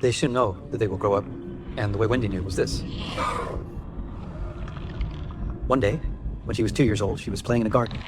They soon know that they will grow up, and the way Wendy knew was this. One day, when she was 2 years old, she was playing in a garden.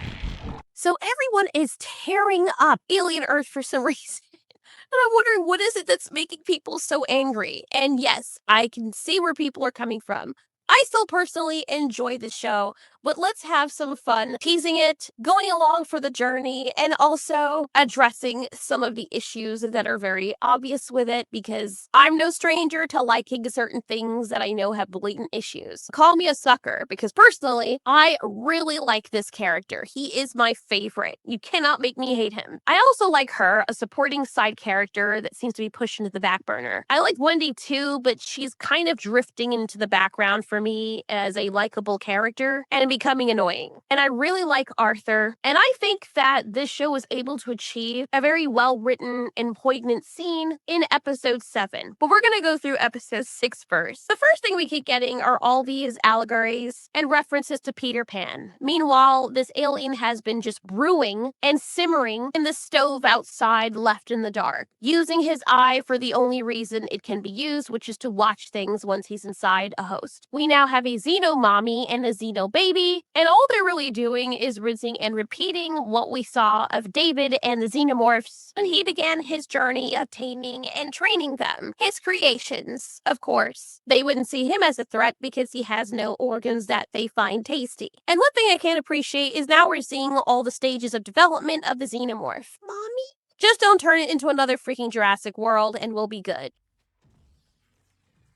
So everyone is tearing up Alien Earth for some reason. And I'm wondering, what is it that's making people so angry? And yes, I can see where people are coming from. I still personally enjoy the show, but let's have some fun teasing it, going along for the journey, and also addressing some of the issues that are very obvious with it, because I'm no stranger to liking certain things that I know have blatant issues. Call me a sucker, because personally, I really like this character. He is my favorite. You cannot make me hate him. I also like her, a supporting side character that seems to be pushed into the back burner. I like Wendy too, but she's kind of drifting into the background for me as a likable character and becoming annoying. And I really like Arthur, and I think that this show was able to achieve a very well-written and poignant scene in episode 7. But we're gonna go through episode 6 first. The first thing we keep getting are all these allegories and references to Peter Pan. Meanwhile, this alien has been just brewing and simmering in the stove outside left in the dark, using his eye for the only reason it can be used, which is to watch things once he's inside a host. We now have a Xeno mommy and a Xeno baby, and all they're really doing is rinsing and repeating what we saw of David and the Xenomorphs when he began his journey of taming and training them. His creations, of course. They wouldn't see him as a threat because he has no organs that they find tasty. And one thing I can't appreciate is now we're seeing all the stages of development of the Xenomorph. Mommy? Just don't turn it into another freaking Jurassic World and we'll be good.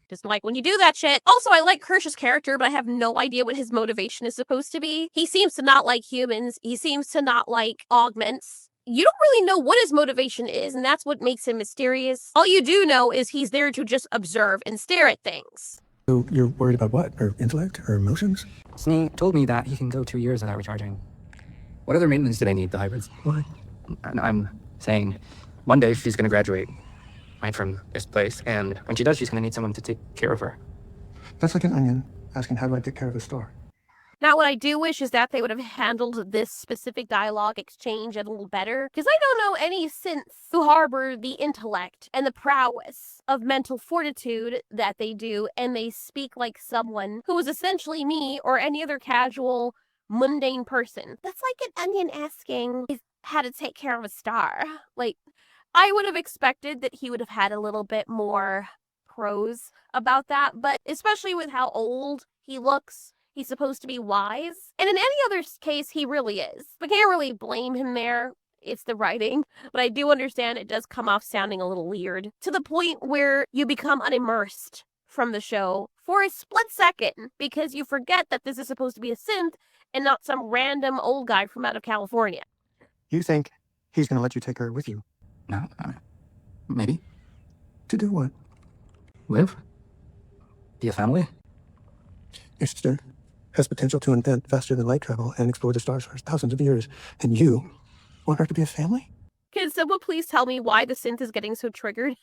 Just like when you do that shit. Also, I like Kirsch's character, but I have no idea what his motivation is supposed to be. He seems to not like humans. He seems to not like augments. You don't really know what his motivation is, and that's what makes him mysterious. All you do know is he's there to just observe and stare at things. So you're worried about what? Her intellect? Her emotions? Snee told me that he can go 2 years without recharging. What other maintenance do they need, the hybrids? What? I'm saying one day she's going to graduate right from this place, and when she does, she's going to need someone to take care of her. That's like an onion asking, how do I take care of a star? Now, what I do wish is that they would have handled this specific dialogue exchange a little better, because I don't know any synths who harbor the intellect and the prowess of mental fortitude that they do, and they speak like someone who is essentially me or any other casual, mundane person. That's like an onion asking how to take care of a star. Like, I would have expected that he would have had a little bit more prose about that, but especially with how old he looks, he's supposed to be wise. And in any other case, he really is. We can't really blame him there. It's the writing. But I do understand it does come off sounding a little weird, to the point where you become unimmersed from the show for a split second because you forget that this is supposed to be a synth and not some random old guy from out of California. You think he's going to let you take her with you? No, maybe. To do what? Live? Be a family? Your sister has potential to invent faster than light travel and explore the stars for thousands of years. And you want her to be a family? Can someone please tell me why the synth is getting so triggered?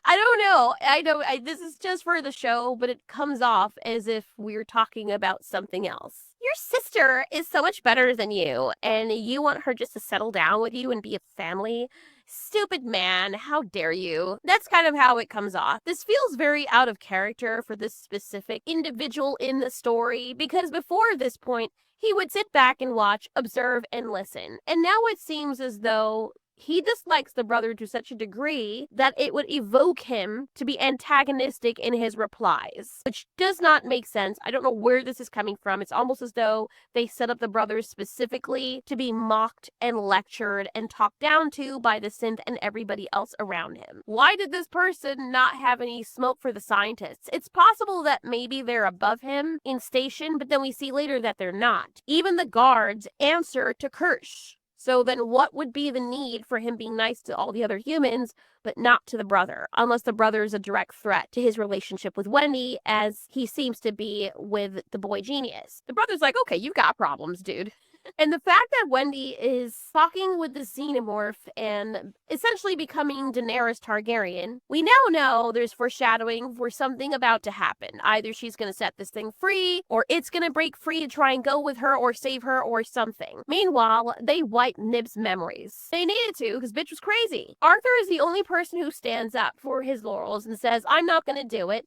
I don't know. This is just for the show, but it comes off as if we're talking about something else. Your sister is so much better than you, and you want her just to settle down with you and be a family? Stupid man, how dare you? That's kind of how it comes off. This feels very out of character for this specific individual in the story, because before this point, he would sit back and watch, observe, and listen. And now it seems as though he dislikes the brother to such a degree that it would evoke him to be antagonistic in his replies, which does not make sense. I don't know where this is coming from. It's almost as though they set up the brothers specifically to be mocked and lectured and talked down to by the synth and everybody else around him. Why did this person not have any smoke for the scientists? It's possible that maybe they're above him in station, but then we see later that they're not. Even the guards answer to Kirsch. So then what would be the need for him being nice to all the other humans, but not to the brother, unless the brother is a direct threat to his relationship with Wendy, as he seems to be with the boy genius. The brother's like, okay, you got problems, dude. And the fact that Wendy is fucking with the xenomorph and essentially becoming Daenerys Targaryen, we now know there's foreshadowing for something about to happen. Either she's going to set this thing free, or it's going to break free to try and go with her or save her or something. Meanwhile, they wipe Nib's memories. They needed to, because bitch was crazy. Arthur is the only person who stands up for his laurels and says, I'm not going to do it.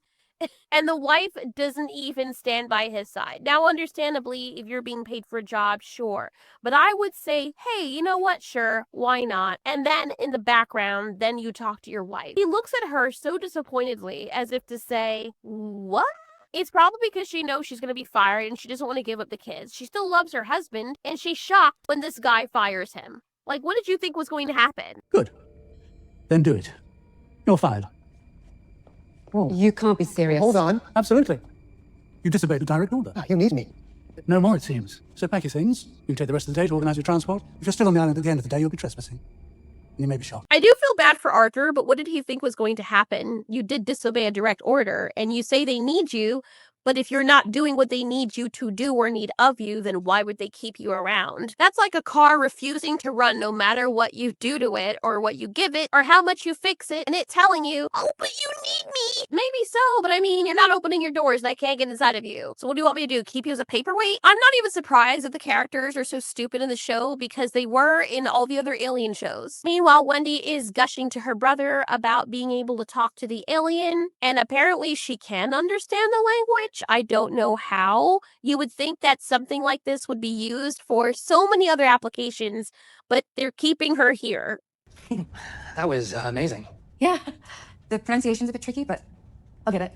And the wife doesn't even stand by his side. Now, understandably, if you're being paid for a job, sure. But I would say, hey, you know what? Sure, why not? And then in the background, then you talk to your wife. He looks at her so disappointedly as if to say, what? It's probably because she knows she's going to be fired and she doesn't want to give up the kids. She still loves her husband, and she's shocked when this guy fires him. Like, what did you think was going to happen? Good. Then do it. You're fired. You can't be serious. Hold on. Absolutely. You disobeyed a direct order. You need me. No more, it seems. So pack your things. You can take the rest of the day to organize your transport. If you're still on the island at the end of the day, you'll be trespassing. And you may be shot. I do feel bad for Arthur, but what did he think was going to happen? You did disobey a direct order, and you say they need you, but if you're not doing what they need you to do or need of you, then why would they keep you around? That's like a car refusing to run no matter what you do to it, or what you give it, or how much you fix it, and it telling you, oh, but you need me. Maybe so, but I mean, you're not opening your doors and I can't get inside of you. So what do you want me to do, keep you as a paperweight? I'm not even surprised that the characters are so stupid in the show, because they were in all the other Alien shows. Meanwhile, Wendy is gushing to her brother about being able to talk to the alien, and apparently she can understand the language. I don't know how. You would think that something like this would be used for so many other applications, but they're keeping her here. That was amazing. Yeah. The pronunciation's a bit tricky, but I'll get it.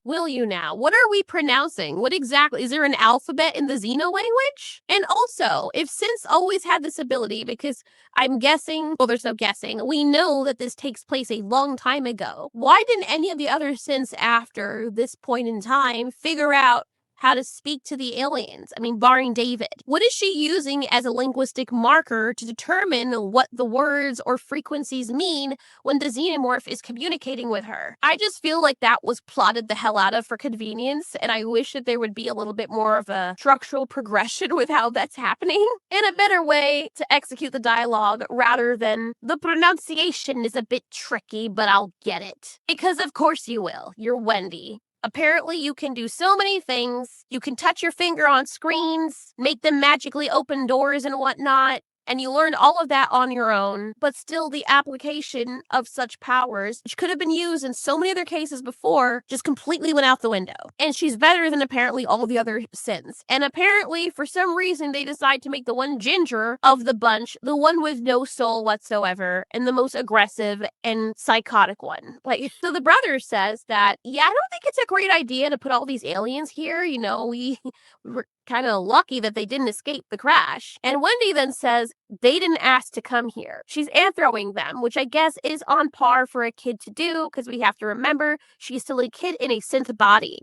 Will you now? What are we pronouncing? What exactly? Is there an alphabet in the Xeno language? And also, if Synths always had this ability, because I'm guessing, well, there's no guessing, we know that this takes place a long time ago. Why didn't any of the other Synths after this point in time figure out how to speak to the aliens? I mean, barring David. What is she using as a linguistic marker to determine what the words or frequencies mean when the xenomorph is communicating with her? I just feel like that was plotted the hell out of for convenience, and I wish that there would be a little bit more of a structural progression with how that's happening, and a better way to execute the dialogue rather than the pronunciation is a bit tricky, but I'll get it. Because of course you will. You're Wendy. Apparently, you can do so many things. You can touch your finger on screens, make them magically open doors and whatnot. And you learned all of that on your own, but still the application of such powers, which could have been used in so many other cases before, just completely went out the window. And she's better than apparently all the other Synths. And apparently, for some reason, they decide to make the one ginger of the bunch, the one with no soul whatsoever, and the most aggressive and psychotic one. Like, so the brother says that, yeah, I don't think it's a great idea to put all these aliens here. You know, we were kind of lucky that they didn't escape the crash. And Wendy then says they didn't ask to come here. She's anthroing them, which I guess is on par for a kid to do, because we have to remember she's still a kid in a synth body.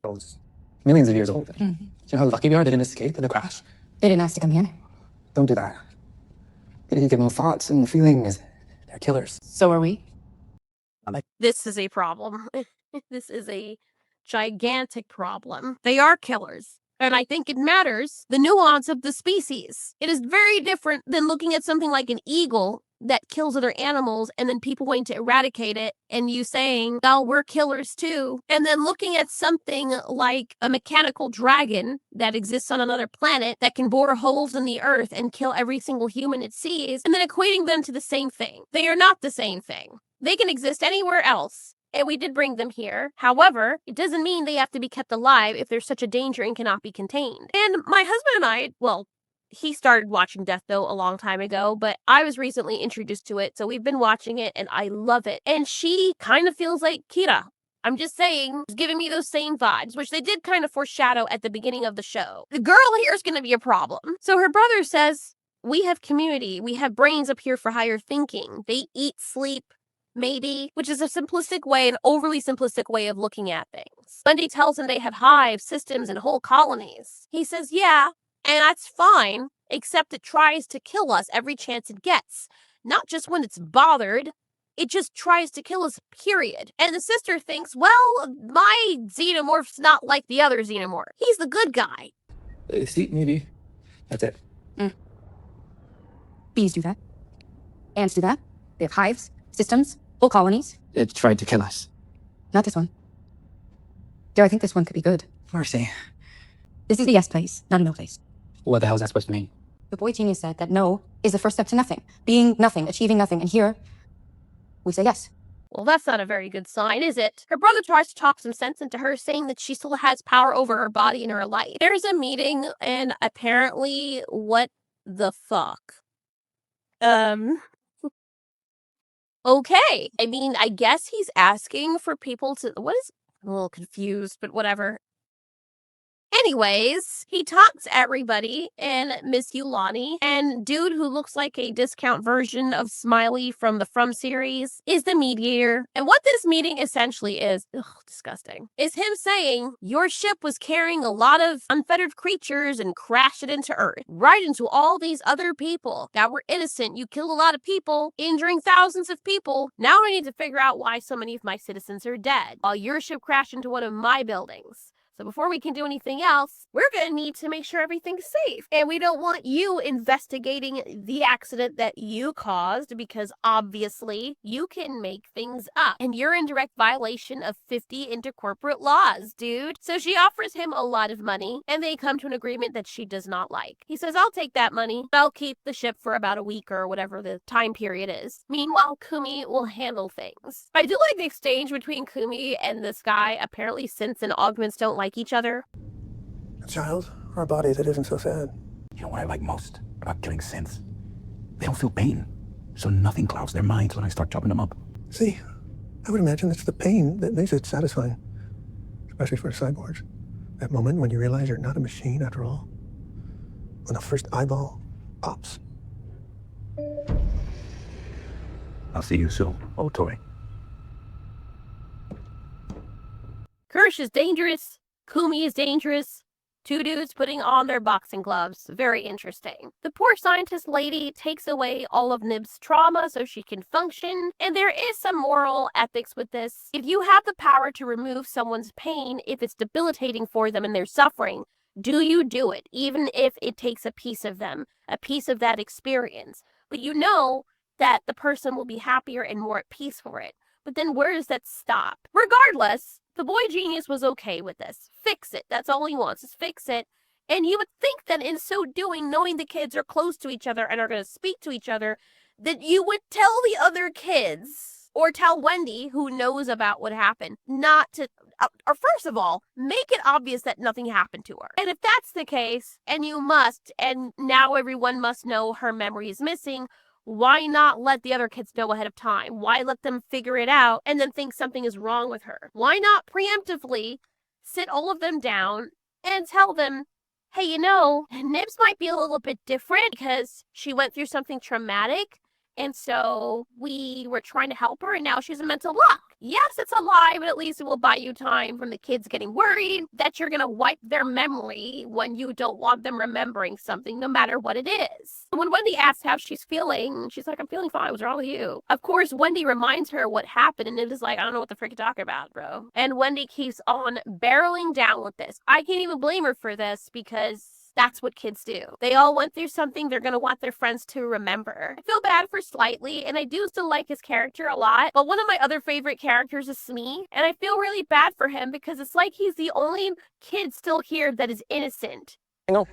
Millions of years old. Do you know how lucky we are they didn't escape in the crash? They didn't ask to come here. Don't do that. You get no thoughts and feelings. They're killers. So are we. This is a problem. This is a gigantic problem. They are killers. And I think it matters the nuance of the species. It is very different than looking at something like an eagle that kills other animals and then people wanting to eradicate it and you saying, well, we're killers too. And then looking at something like a mechanical dragon that exists on another planet that can bore holes in the earth and kill every single human it sees, and then equating them to the same thing. They are not the same thing. They can exist anywhere else. And we did bring them here. However, it doesn't mean they have to be kept alive if there's such a danger and cannot be contained. And my husband and I, well, he started watching Death Note a long time ago, but I was recently introduced to it, so we've been watching it and I love it. And she kind of feels like Kira. I'm just saying, it's giving me those same vibes, which they did kind of foreshadow at the beginning of the show. The girl here is going to be a problem. So her brother says, we have community. We have brains up here for higher thinking. They eat, sleep, maybe, which is a simplistic way, an overly simplistic way of looking at things. Bundy tells him they have hives, systems, and whole colonies. He says, yeah, and that's fine, except it tries to kill us every chance it gets. Not just when it's bothered, it just tries to kill us, period. And the sister thinks, well, my xenomorph's not like the other xenomorph. He's the good guy. See, maybe. That's it. Bees do that. Ants do that. They have hives, systems, whole colonies. It tried to kill us. Not this one. Do I think this one could be good? Mercy. This is a yes place, not a no place. What the hell is that supposed to mean? The boy genius said that no is the first step to nothing. Being nothing, achieving nothing. And here, we say yes. Well, that's not a very good sign, is it? Her brother tries to talk some sense into her, saying that she still has power over her body and her life. There's a meeting, and apparently, what the fuck? Okay. I mean, I guess he's asking for people to... What is... I'm a little confused, but whatever. Anyways, he talks to everybody and Miss Yulani, and dude who looks like a discount version of Smiley from the From series is the mediator. And what this meeting essentially is, disgusting, is him saying, your ship was carrying a lot of unfettered creatures and crashed it into Earth, right into all these other people that were innocent. You killed a lot of people, injuring thousands of people. Now I need to figure out why so many of my citizens are dead, while your ship crashed into one of my buildings. So before we can do anything else, we're going to need to make sure everything's safe. And we don't want you investigating the accident that you caused, because obviously you can make things up. And you're in direct violation of 50 intercorporate laws, dude. So she offers him a lot of money, and they come to an agreement that she does not like. He says, I'll take that money. I'll keep the ship for about a week or whatever the time period is. Meanwhile, Kumi will handle things. I do like the exchange between Kumi and this guy. Apparently, synths and augments don't like each other. A child or a body that isn't so sad. You know what I like most about killing synths? They don't feel pain, so nothing clouds their minds when I start chopping them up. See, I would imagine it's the pain that makes it satisfying, especially for cyborgs. That moment when you realize you're not a machine after all. When the first eyeball pops. I'll see you soon, Alteori. Kirsch is dangerous. Kumi is dangerous. Two dudes putting on their boxing gloves. Very interesting. The poor scientist lady takes away all of Nib's trauma so she can function, and there is some moral ethics with this. If you have the power to remove someone's pain, if it's debilitating for them and they're suffering, do you do it, even if it takes a piece of them, a piece of that experience? But you know that the person will be happier and more at peace for it. But then where does that stop? Regardless, the boy genius was okay with this. Fix it. That's all he wants, is fix it. And you would think that in so doing, knowing the kids are close to each other and are going to speak to each other, that you would tell the other kids, or tell Wendy, who knows about what happened, not to, or first of all, make it obvious that nothing happened to her. And if that's the case, and you must, and now everyone must know her memory is missing, why not let the other kids know ahead of time? Why let them figure it out and then think something is wrong with her? Why not preemptively sit all of them down and tell them, hey, you know, Nibs might be a little bit different because she went through something traumatic, and so we were trying to help her, and now she's a mental block. Yes, it's a lie, but at least it will buy you time from the kids getting worried that you're going to wipe their memory when you don't want them remembering something, no matter what it is. When Wendy asks how she's feeling, she's like, I'm feeling fine. What's wrong with you? Of course, Wendy reminds her what happened, and it is like, I don't know what the frick you're talking about, bro. And Wendy keeps on barreling down with this. I can't even blame her for this, because that's what kids do. They all went through something they're going to want their friends to remember. I feel bad for Slightly, and I do still like his character a lot, but one of my other favorite characters is Smee, and I feel really bad for him because it's like he's the only kid still here that is innocent. I know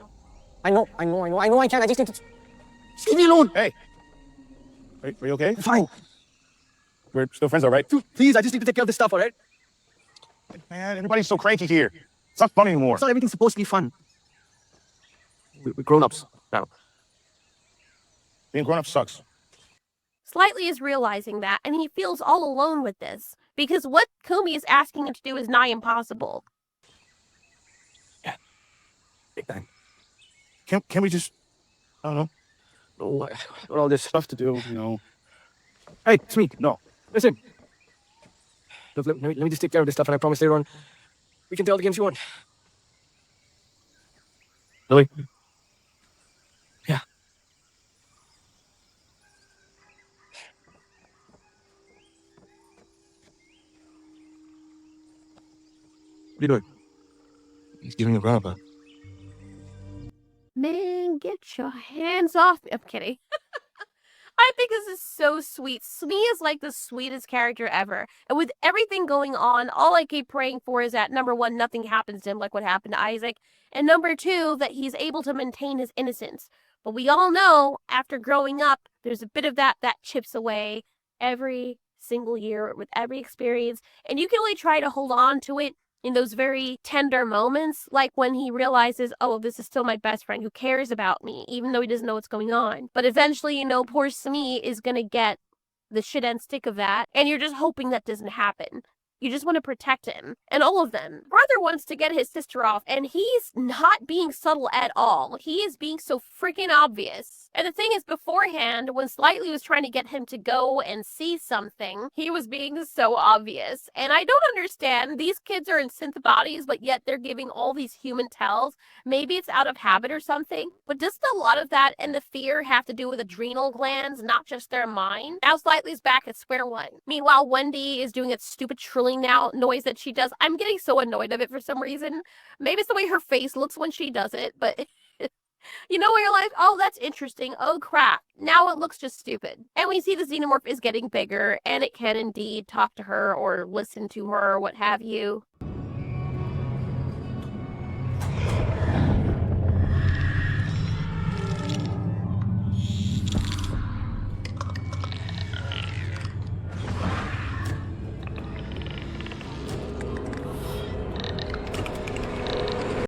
I can't, I just need to... Just leave me alone! Hey! Are you okay? Fine. We're still friends, all right? Dude, please, I just need to take care of this stuff, all right? Man, everybody's so cranky here. It's not fun anymore. It's not everything's supposed to be fun. We're grown-ups now. Being grown up sucks. Slightly is realizing that, and he feels all alone with this, because what Kumi is asking him to do is nigh impossible. Yeah. Big time. Can we just, I don't know, Got all this stuff to do. you know? Hey, Smeek, No. listen. Look, let me just take care of this stuff, and I promise later on, we can tell the games you want. Really? Yeah. What are you doing? He's giving a runabout. Man, get your hands off me. I'm kidding. think this is so sweet. Smee is like the sweetest character ever. And with everything going on, all I keep praying for is that, number one, nothing happens to him like what happened to Isaac. And number two, that he's able to maintain his innocence. But we all know, after growing up, there's a bit of that chips away every single year with every experience. And you can only try to hold on to it in those very tender moments, like when he realizes, oh, this is still my best friend who cares about me, even though he doesn't know what's going on. But eventually, poor Smee is going to get the shit end stick of that, and you're just hoping that doesn't happen. You just want to protect him. And all of them. Brother wants to get his sister off, and he's not being subtle at all. He is being so freaking obvious. And the thing is, beforehand, when Slightly was trying to get him to go and see something, he was being so obvious. And I don't understand. These kids are in synth bodies, but yet they're giving all these human tells. Maybe it's out of habit or something. But doesn't a lot of that and the fear have to do with adrenal glands, not just their mind? Now Slightly's back at square one. Meanwhile, Wendy is doing its stupid trilling now noise that she does. I'm getting so annoyed of it for some reason. Maybe it's the way her face looks when she does it, but where you're like, oh, that's interesting. Oh, crap. Now it looks just stupid. And we see the xenomorph is getting bigger, and it can indeed talk to her or listen to her or what have you.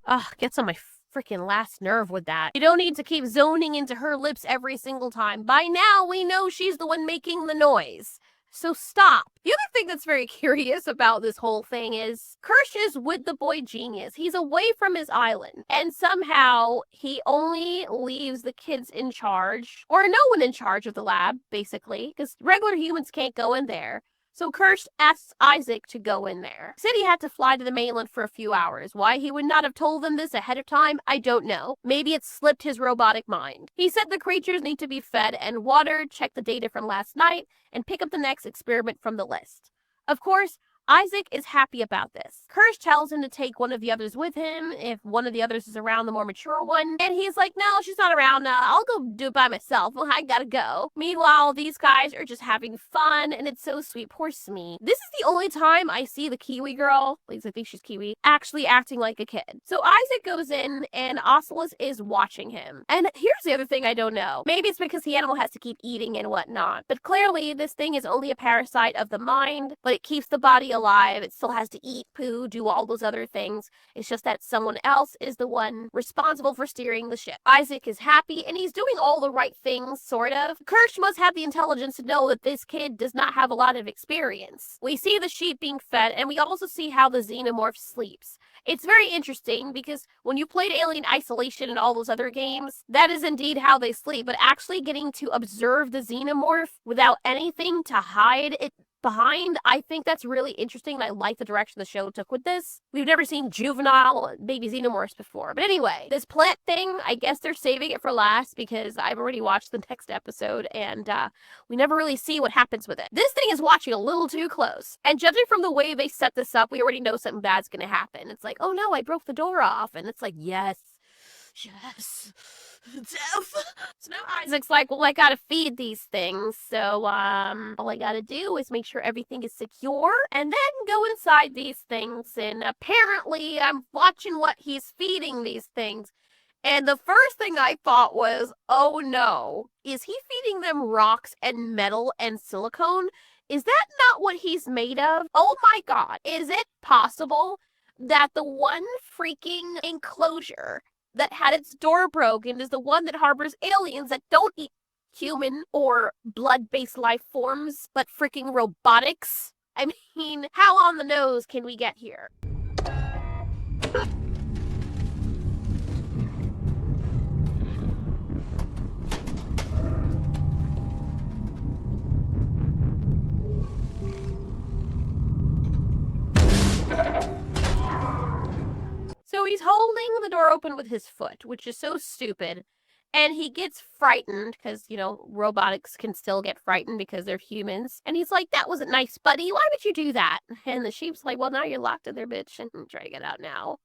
Ugh, gets on my freaking last nerve with that. You don't need to keep zoning into her lips every single time. By now, we know she's the one making the noise. So stop. The other thing that's very curious about this whole thing is Kirsch is with the boy genius. He's away from his island. And somehow he only leaves the kids in charge, or no one in charge of the lab, basically, because regular humans can't go in there. So Kirsch asks Isaac to go in there. Said he had to fly to the mainland for a few hours. Why he would not have told them this ahead of time, I don't know. Maybe it slipped his robotic mind. He said the creatures need to be fed and watered, check the data from last night, and pick up the next experiment from the list. Of course, Isaac is happy about this. Kirsch tells him to take one of the others with him if one of the others is around, the more mature one. And he's like, no, she's not around. I'll go do it by myself. Well, I gotta go. Meanwhile, these guys are just having fun, and it's so sweet. Poor Smee. This is the only time I see the Kiwi girl, at least I think she's Kiwi, actually acting like a kid. So Isaac goes in, and Ocelot is watching him. And here's the other thing I don't know. Maybe it's because the animal has to keep eating and whatnot. But clearly, this thing is only a parasite of the mind, but it keeps the body alive. It still has to eat, poo, do all those other things. It's just that someone else is the one responsible for steering the ship. Isaac is happy, and he's doing all the right things, sort of. Kirsch must have the intelligence to know that this kid does not have a lot of experience. We see the sheep being fed, and we also see how the xenomorph sleeps. It's very interesting because when you played Alien Isolation and all those other games, that is indeed how they sleep, but actually getting to observe the xenomorph without anything to hide it behind, I think that's really interesting, and I like the direction the show took with this. We've never seen juvenile baby xenomorphs before. But anyway, this plant thing, I guess they're saving it for last because I've already watched the next episode, and we never really see what happens with it. This thing is watching a little too close. And judging from the way they set this up, we already know something bad's gonna happen. It's like, oh no, I broke the door off. And it's like, yes. Death. So now Isaac's like, well, I gotta feed these things. So, all I gotta do is make sure everything is secure and then go inside these things. And apparently I'm watching what he's feeding these things. And the first thing I thought was, oh no, is he feeding them rocks and metal and silicone? Is that not what he's made of? Oh my God. Is it possible that the one freaking enclosure that had its door broken is the one that harbors aliens that don't eat human or blood-based life forms, but freaking robotics? I mean, how on the nose can we get here? So he's holding the door open with his foot, which is so stupid. And he gets frightened because, robotics can still get frightened because they're humans. And he's like, that wasn't nice, buddy. Why would you do that? And the sheep's like, well, now you're locked in there, bitch. And try to get out now.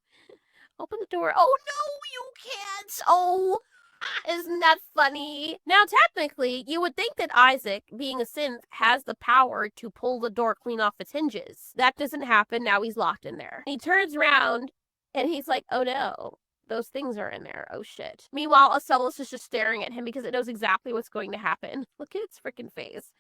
Open the door. Oh, no, you can't. Oh, Isn't that funny? Now, technically, you would think that Isaac, being a synth, has the power to pull the door clean off its hinges. That doesn't happen. Now he's locked in there. He turns around and he's like, oh no. Those things are in there. Oh shit. Meanwhile, Ocellus is just staring at him because it knows exactly what's going to happen. Look at its freaking face.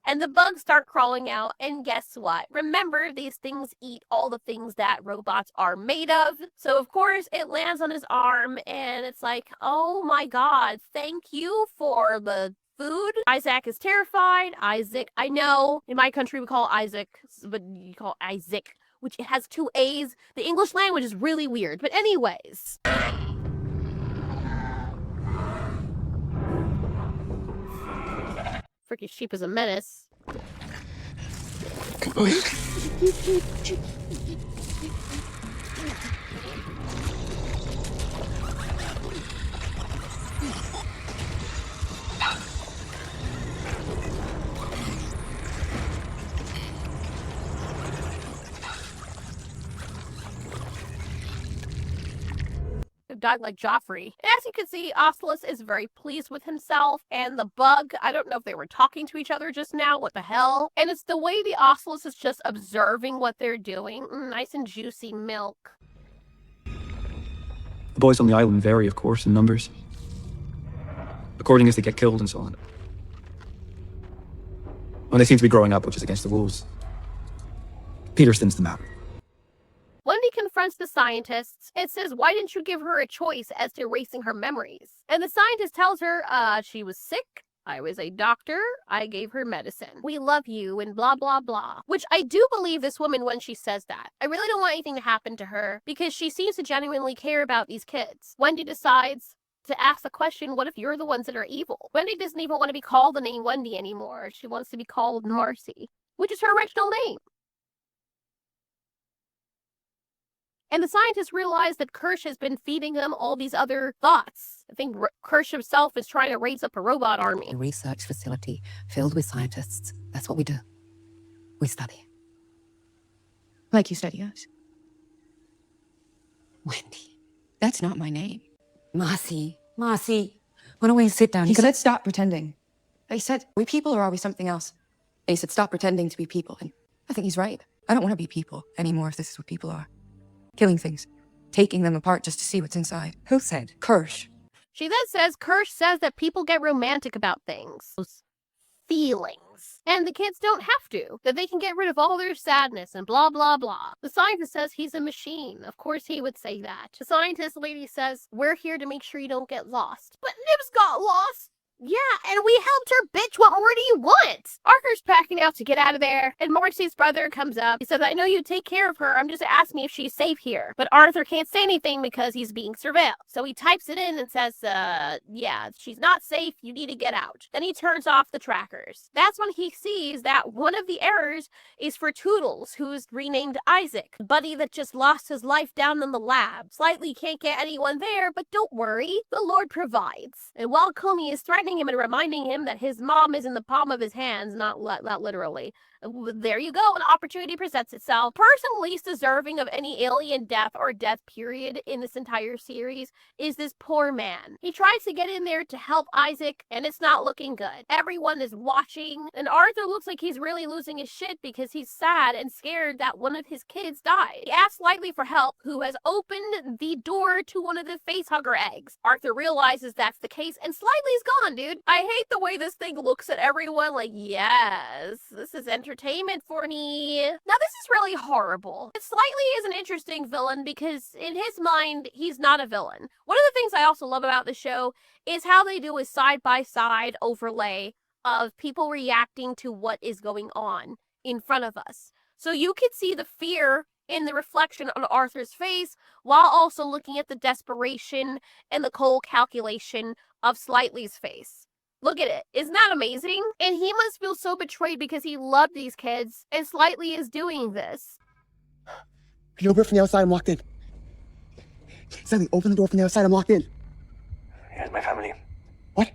And the bugs start crawling out, and guess what? Remember, these things eat all the things that robots are made of. So, of course, it lands on his arm, and it's like, oh my god, thank you for the food. Isaac is terrified. Isaac, I know, in my country we call Isaac, but you call Isaac, which it has 2 A's. The English language is really weird. But anyways. Freaking sheep is a menace. Died like Joffrey. As you can see, Ocellus is very pleased with himself, and the bug, I don't know if they were talking to each other just now, what the hell? And it's the way the Ocellus is just observing what they're doing. Nice and juicy milk. The boys on the island vary, of course, in numbers, according as they get killed and so on. When they seem to be growing up, which is against the rules, Peter thins them out. Wendy confronts the scientists and says, why didn't you give her a choice as to erasing her memories? And the scientist tells her, she was sick. I was a doctor. I gave her medicine. We love you and blah, blah, blah. Which I do believe this woman when she says that. I really don't want anything to happen to her because she seems to genuinely care about these kids. Wendy decides to ask the question, what if you're the ones that are evil? Wendy doesn't even want to be called the name Wendy anymore. She wants to be called Marcy, which is her original name. And the scientists realize that Kirsch has been feeding them all these other thoughts. I think Kirsch himself is trying to raise up a robot army. A research facility filled with scientists. That's what we do. We study. Like you study us. Wendy, that's not my name. Marcy, why don't we sit down? He said stop pretending. I said, we people or are we something else? And he said, stop pretending to be people. And I think he's right. I don't want to be people anymore if this is what people are. Killing things. Taking them apart just to see what's inside. Who said? Kirsch. She then says Kirsch says that people get romantic about things. Those feelings. And the kids don't have to. That they can get rid of all their sadness and blah, blah, blah. The scientist says he's a machine. Of course he would say that. The scientist lady says, we're here to make sure you don't get lost. But Nibs got lost. Yeah, and we helped her, bitch. What more do you want? Arthur's packing out to get out of there, and Marcy's brother comes up. He says, I know you take care of her. I'm just asking if she's safe here. But Arthur can't say anything because he's being surveilled. So he types it in and says, yeah, she's not safe. You need to get out. Then he turns off the trackers. That's when he sees that one of the errors is for Toodles, who's renamed Isaac, the buddy that just lost his life down in the lab. Slightly can't get anyone there, but don't worry. The Lord provides. And while Comey is threatening him and reminding him that his mom is in the palm of his hands, not literally. There you go, an opportunity presents itself. Person least deserving of any alien death or death period in this entire series is this poor man. He tries to get in there to help Isaac, and it's not looking good. Everyone is watching, and Arthur looks like he's really losing his shit because he's sad and scared that one of his kids died. He asks Slightly for help, who has opened the door to one of the facehugger eggs. Arthur realizes that's the case, and Slightly's gone, dude. I hate the way this thing looks at everyone like, yes, this is entertainment for me. Now, this is really horrible. Slightly is an interesting villain because in his mind, he's not a villain. One of the things I also love about the show is how they do a side-by-side overlay of people reacting to what is going on in front of us. So you can see the fear in the reflection on Arthur's face while also looking at the desperation and the cold calculation of Slightly's face. Look at it. Isn't that amazing? And he must feel so betrayed because he loved these kids and Slightly is doing this. Can you open it from the outside? I'm locked in. Sally, open the door from the outside. I'm locked in. Here's my family. What?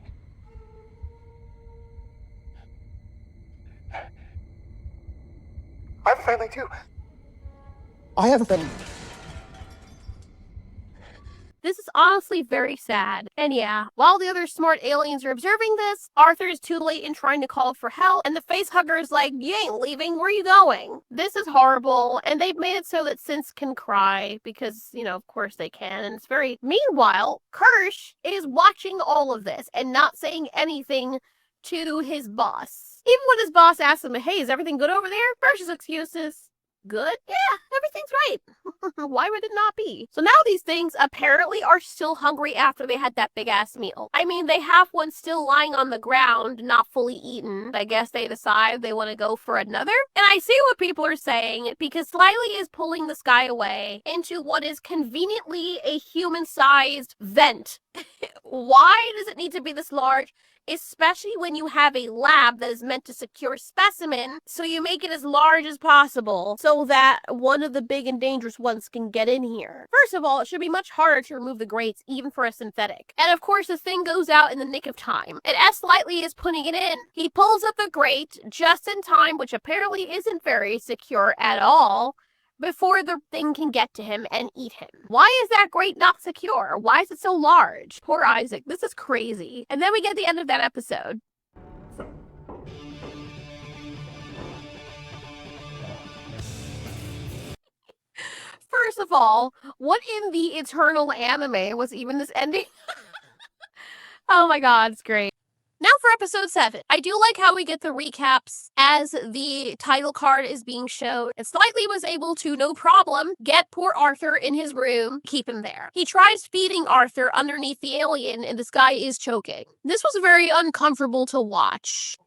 I have a family too. I have a family. This is honestly very sad. And yeah, while the other smart aliens are observing this, Arthur is too late in trying to call for help, and the facehugger is like, you ain't leaving, where are you going? This is horrible, and they've made it so that Synths can cry, because, you know, of course they can, and it's very... Meanwhile, Kirsch is watching all of this, and not saying anything to his boss. Even when his boss asks him, hey, is everything good over there? Kirsch's excuses. Good? Yeah, everything's right. Why would it not be? So now these things apparently are still hungry after they had that big-ass meal. I mean, they have one still lying on the ground, not fully eaten. I guess they decide they want to go for another. And I see what people are saying, because Slightly is pulling this guy away into what is conveniently a human-sized vent. Why does it need to be this large? Especially when you have a lab that is meant to secure specimen, so you make it as large as possible so that one of the big and dangerous ones can get in here. First of all, it should be much harder to remove the grates, even for a synthetic. And of course, the thing goes out in the nick of time. And as Slightly is putting it in, he pulls up the grate just in time, which apparently isn't very secure at all, before the thing can get to him and eat him. Why is that grate not secure? Why is it so large? Poor Isaac, this is crazy. And then we get the end of that episode. First of all, what in the eternal anime was even this ending? Oh my god, it's great. Now for episode 7. I do like how we get the recaps as the title card is being showed. And Slightly was able to, no problem, get poor Arthur in his room, keep him there. He tries feeding Arthur underneath the alien, and this guy is choking. This was very uncomfortable to watch.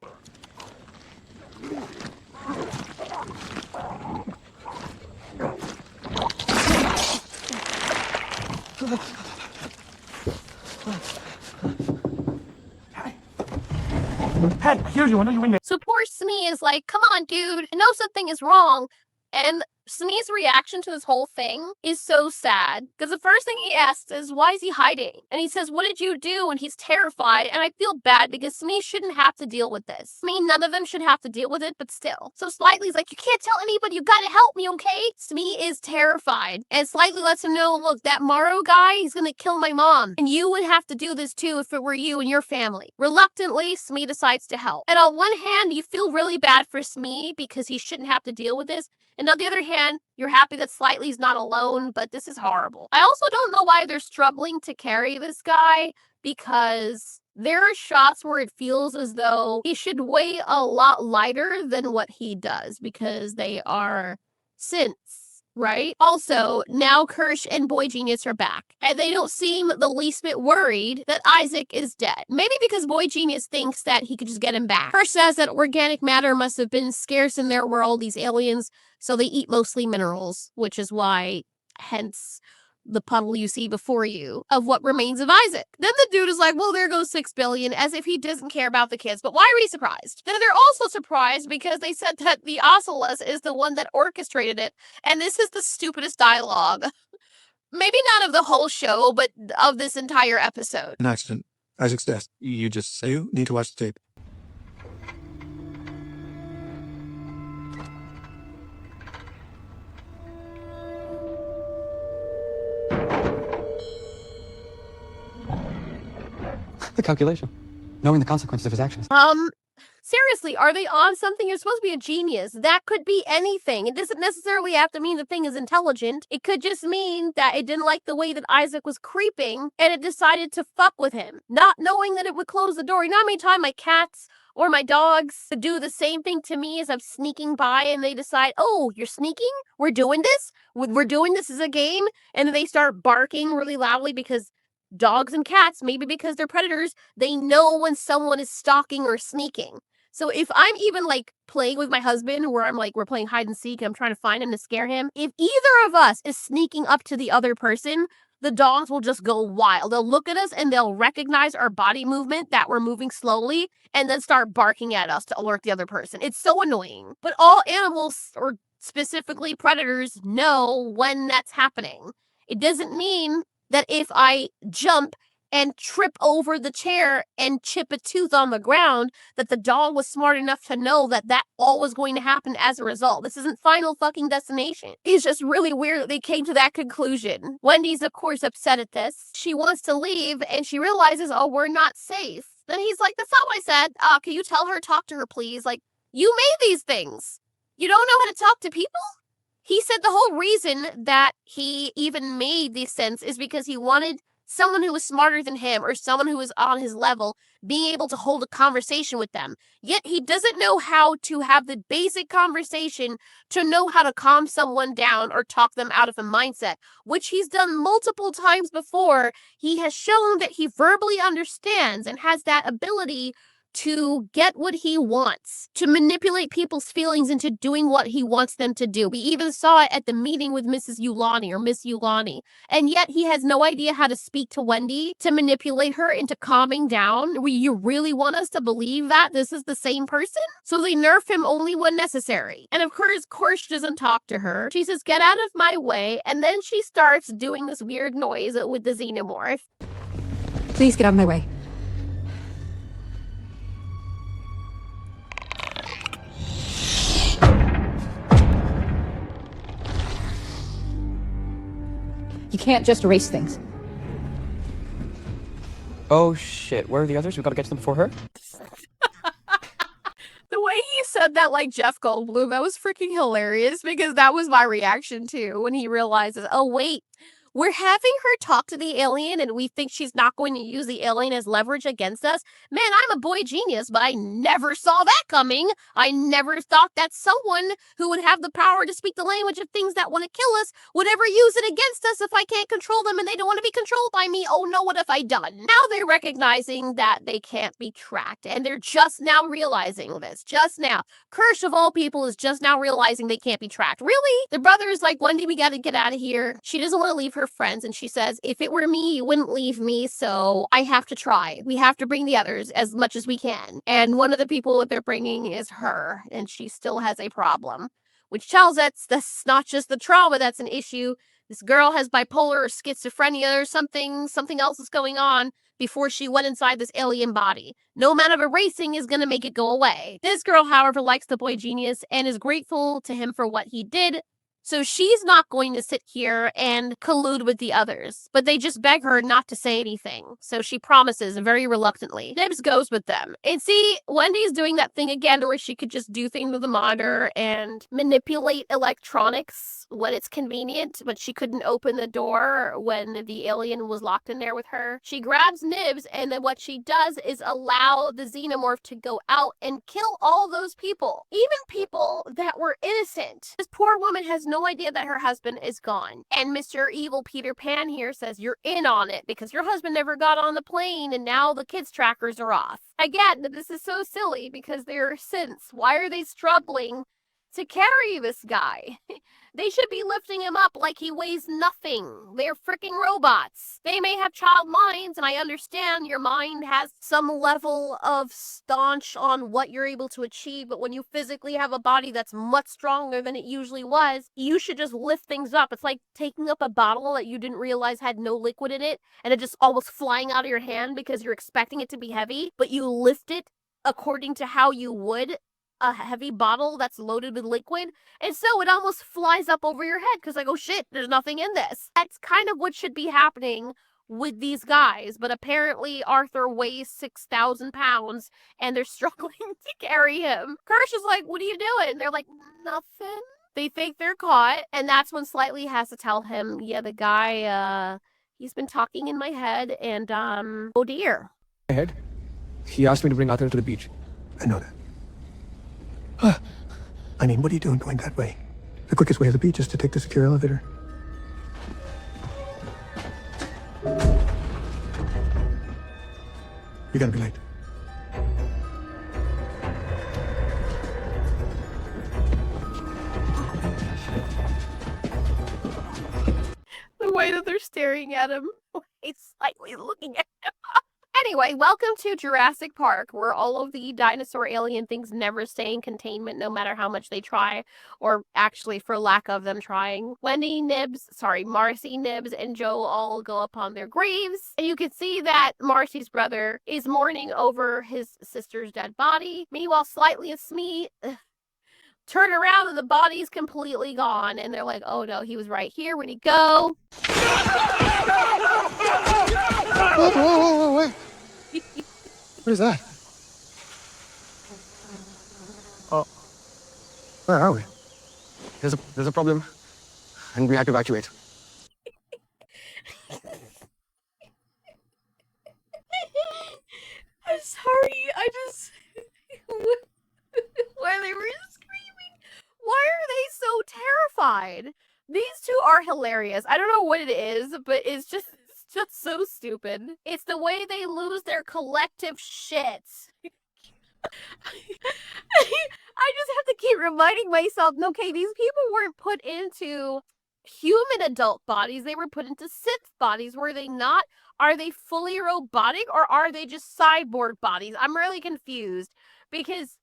Pat, I hear you. I know you're in there. So poor Smee is like, come on, dude, I know something is wrong. And Smee's reaction to this whole thing is so sad. Because the first thing he asks is, why is he hiding? And he says, what did you do? And he's terrified. And I feel bad because Smee shouldn't have to deal with this. I mean, none of them should have to deal with it, but still. So Slightly's like, you can't tell anybody. You gotta help me, okay? Smee is terrified. And Slightly lets him know, look, that Morrow guy, he's gonna kill my mom. And you would have to do this too if it were you and your family. Reluctantly, Smee decides to help. And on one hand, you feel really bad for Smee because he shouldn't have to deal with this. And on the other hand, you're happy that Slightly's not alone, but this is horrible. I also don't know why they're struggling to carry this guy, because there are shots where it feels as though he should weigh a lot lighter than what he does, because they are synths, right? Also, now Kirsch and Boy Genius are back, and they don't seem the least bit worried that Isaac is dead. Maybe because Boy Genius thinks that he could just get him back. Kirsch says that organic matter must have been scarce in their world, these aliens, so they eat mostly minerals, which is why, hence, the puddle you see before you of what remains of Isaac. Then the dude is like, well, there goes 6 billion, as if he doesn't care about the kids. But why are we surprised? Then they're also surprised because they said that the Oculus is the one that orchestrated it. And this is the stupidest dialogue. Maybe not of the whole show, but of this entire episode. An accident. Isaac's death. You just say you need to watch the tape. The calculation. Knowing the consequences of his actions. Seriously, are they on something? You're supposed to be a genius. That could be anything. It doesn't necessarily have to mean the thing is intelligent. It could just mean that it didn't like the way that Isaac was creeping, and it decided to fuck with him, not knowing that it would close the door. You know how many times my cats or my dogs do the same thing to me as I'm sneaking by, and they decide, oh, you're sneaking? We're doing this? We're doing this as a game? And then they start barking really loudly because dogs and cats, maybe because they're predators, they know when someone is stalking or sneaking. So if I'm even like playing with my husband where I'm like, we're playing hide and seek, I'm trying to find him to scare him. If either of us is sneaking up to the other person, the dogs will just go wild. They'll look at us and they'll recognize our body movement, that we're moving slowly, and then start barking at us to alert the other person. It's so annoying. But all animals, or specifically predators, know when that's happening. It doesn't mean that if I jump and trip over the chair and chip a tooth on the ground, that the doll was smart enough to know that that all was going to happen as a result. This isn't Final fucking Destination. It's just really weird that they came to that conclusion. Wendy's, of course, upset at this. She wants to leave, and she realizes, oh, we're not safe. Then he's like, that's not what I said. Can you tell her, talk to her, please? Like, you made these things. You don't know how to talk to people? He said the whole reason that he even made these scents is because he wanted someone who was smarter than him or someone who was on his level being able to hold a conversation with them. Yet he doesn't know how to have the basic conversation to know how to calm someone down or talk them out of a mindset, which he's done multiple times before. He has shown that he verbally understands and has that ability to get what he wants, to manipulate people's feelings into doing what he wants them to do. We even saw it at the meeting with Mrs. Yulani or Miss Yulani. And yet he has no idea how to speak to Wendy to manipulate her into calming down. You really want us to believe that this is the same person? So they nerf him only when necessary. And of course she doesn't talk to her. She says, get out of my way. And then she starts doing this weird noise with the xenomorph. Please get out of my way. You can't just erase things. Oh shit, where are the others? We gotta get to them before her? The way he said that like Jeff Goldblum, that was freaking hilarious because that was my reaction too when he realizes, oh wait, we're having her talk to the alien and we think she's not going to use the alien as leverage against us. Man, I'm a boy genius, but I never saw that coming. I never thought that someone who would have the power to speak the language of things that want to kill us would ever use it against us if I can't control them and they don't want to be controlled by me. Oh no, what have I done? Now they're recognizing that they can't be tracked and they're just now realizing this. Just now. Kirsch of all people is just now realizing they can't be tracked. Really? The brother is like, Wendy, we gotta get out of here. She doesn't want to leave her friends and she says, if it were me, you wouldn't leave me, so I have to try. We have to bring the others as much as we can. And one of the people that they're bringing is her, and she still has a problem, which tells us that's not just the trauma that's an issue. This girl has bipolar or schizophrenia or something else is going on before she went inside this alien body. No amount of erasing is going to make it go away. This girl, however, likes the boy genius and is grateful to him for what he did. So she's not going to sit here and collude with the others, but they just beg her not to say anything. So she promises very reluctantly. Nibs goes with them. And see, Wendy's doing that thing again where she could just do things with the monitor and manipulate electronics when it's convenient, but she couldn't open the door when the alien was locked in there with her. She grabs Nibs, and then what she does is allow the xenomorph to go out and kill all those people, even people that were innocent. This poor woman has no idea that her husband is gone. And Mr. Evil Peter Pan here says, you're in on it because your husband never got on the plane and now the kids' trackers are off. Again, this is so silly because they're synths. Why are they struggling to carry this guy? They should be lifting him up like he weighs nothing. They're freaking robots. They may have child minds, and I understand your mind has some level of staunch on what you're able to achieve, but when you physically have a body that's much stronger than it usually was, you should just lift things up. It's like taking up a bottle that you didn't realize had no liquid in it, and it just almost flying out of your hand because you're expecting it to be heavy, but you lift it according to how you would a heavy bottle that's loaded with liquid, and so it almost flies up over your head because like, oh shit, there's nothing in this. That's kind of what should be happening with these guys, but apparently Arthur weighs 6,000 pounds and they're struggling to carry him. Kirsch is like, what are you doing? They're like, nothing. They think they're caught, and that's when Slightly has to tell him, yeah, the guy, he's been talking in my head, and, oh dear. My head? He asked me to bring Arthur to the beach. I know that. I mean, what are you doing going that way? The quickest way to the beach is to take the secure elevator. You're gonna be late. The way that they're staring at him, it's Slightly looking at him. Anyway, welcome to Jurassic Park, where all of the dinosaur alien things never stay in containment no matter how much they try, or actually for lack of them trying. Marcy, Nibs, and Joe all go upon their graves, and you can see that Marcy's brother is mourning over his sister's dead body. Meanwhile, Slightly and Smee turn around and the body's completely gone, and they're like, oh no, he was right here, where'd he go? Whoa. What is that? Oh. Where are we? There's a problem, and we had to evacuate. I'm sorry, why they were screaming. Why are they so terrified? These two are hilarious. I don't know what it is, but it's just so stupid. It's the way they lose their collective shit. I just have to keep reminding myself, okay, these people weren't put into human adult bodies. They were put into synth bodies, were they not? Are they fully robotic, or are they just cyborg bodies? I'm really confused, because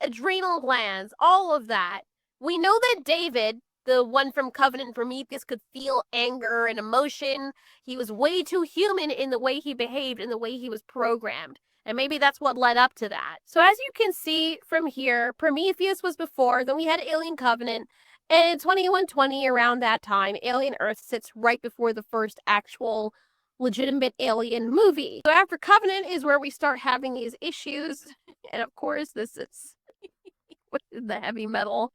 adrenal glands, all of that. We know that David, the one from Covenant and Prometheus, could feel anger and emotion. He was way too human in the way he behaved and the way he was programmed. And maybe that's what led up to that. So as you can see from here, Prometheus was before, then we had Alien Covenant, and in 2120, around that time, Alien Earth sits right before the first actual legitimate alien movie. So after Covenant is where we start having these issues, and of course this is the heavy metal.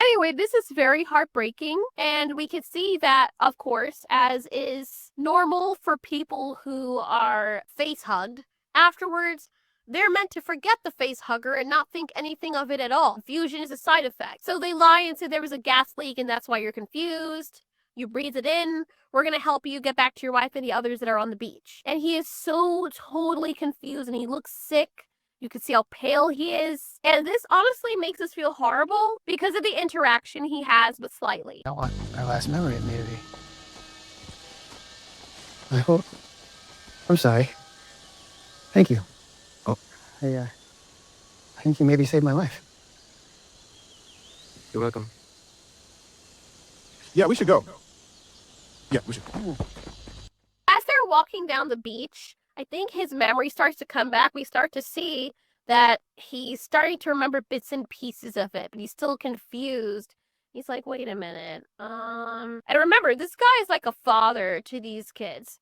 Anyway, this is very heartbreaking, and we can see that, of course, as is normal for people who are face hugged, afterwards, they're meant to forget the face hugger and not think anything of it at all. Confusion is a side effect. So they lie and say there was a gas leak and that's why you're confused. You breathe it in. We're going to help you get back to your wife and the others that are on the beach. And he is so totally confused, and he looks sick. You can see how pale he is. And this honestly makes us feel horrible because of the interaction he has with Slightly. Not what our last memory of me to be. I hope. I'm sorry. Thank you. Oh. I think you maybe saved my life. You're welcome. Yeah, we should go. Yeah, we should. As they're walking down the beach, I think his memory starts to come back. We start to see that he's starting to remember bits and pieces of it, but he's still confused. He's like, wait a minute. And remember, this guy is like a father to these kids.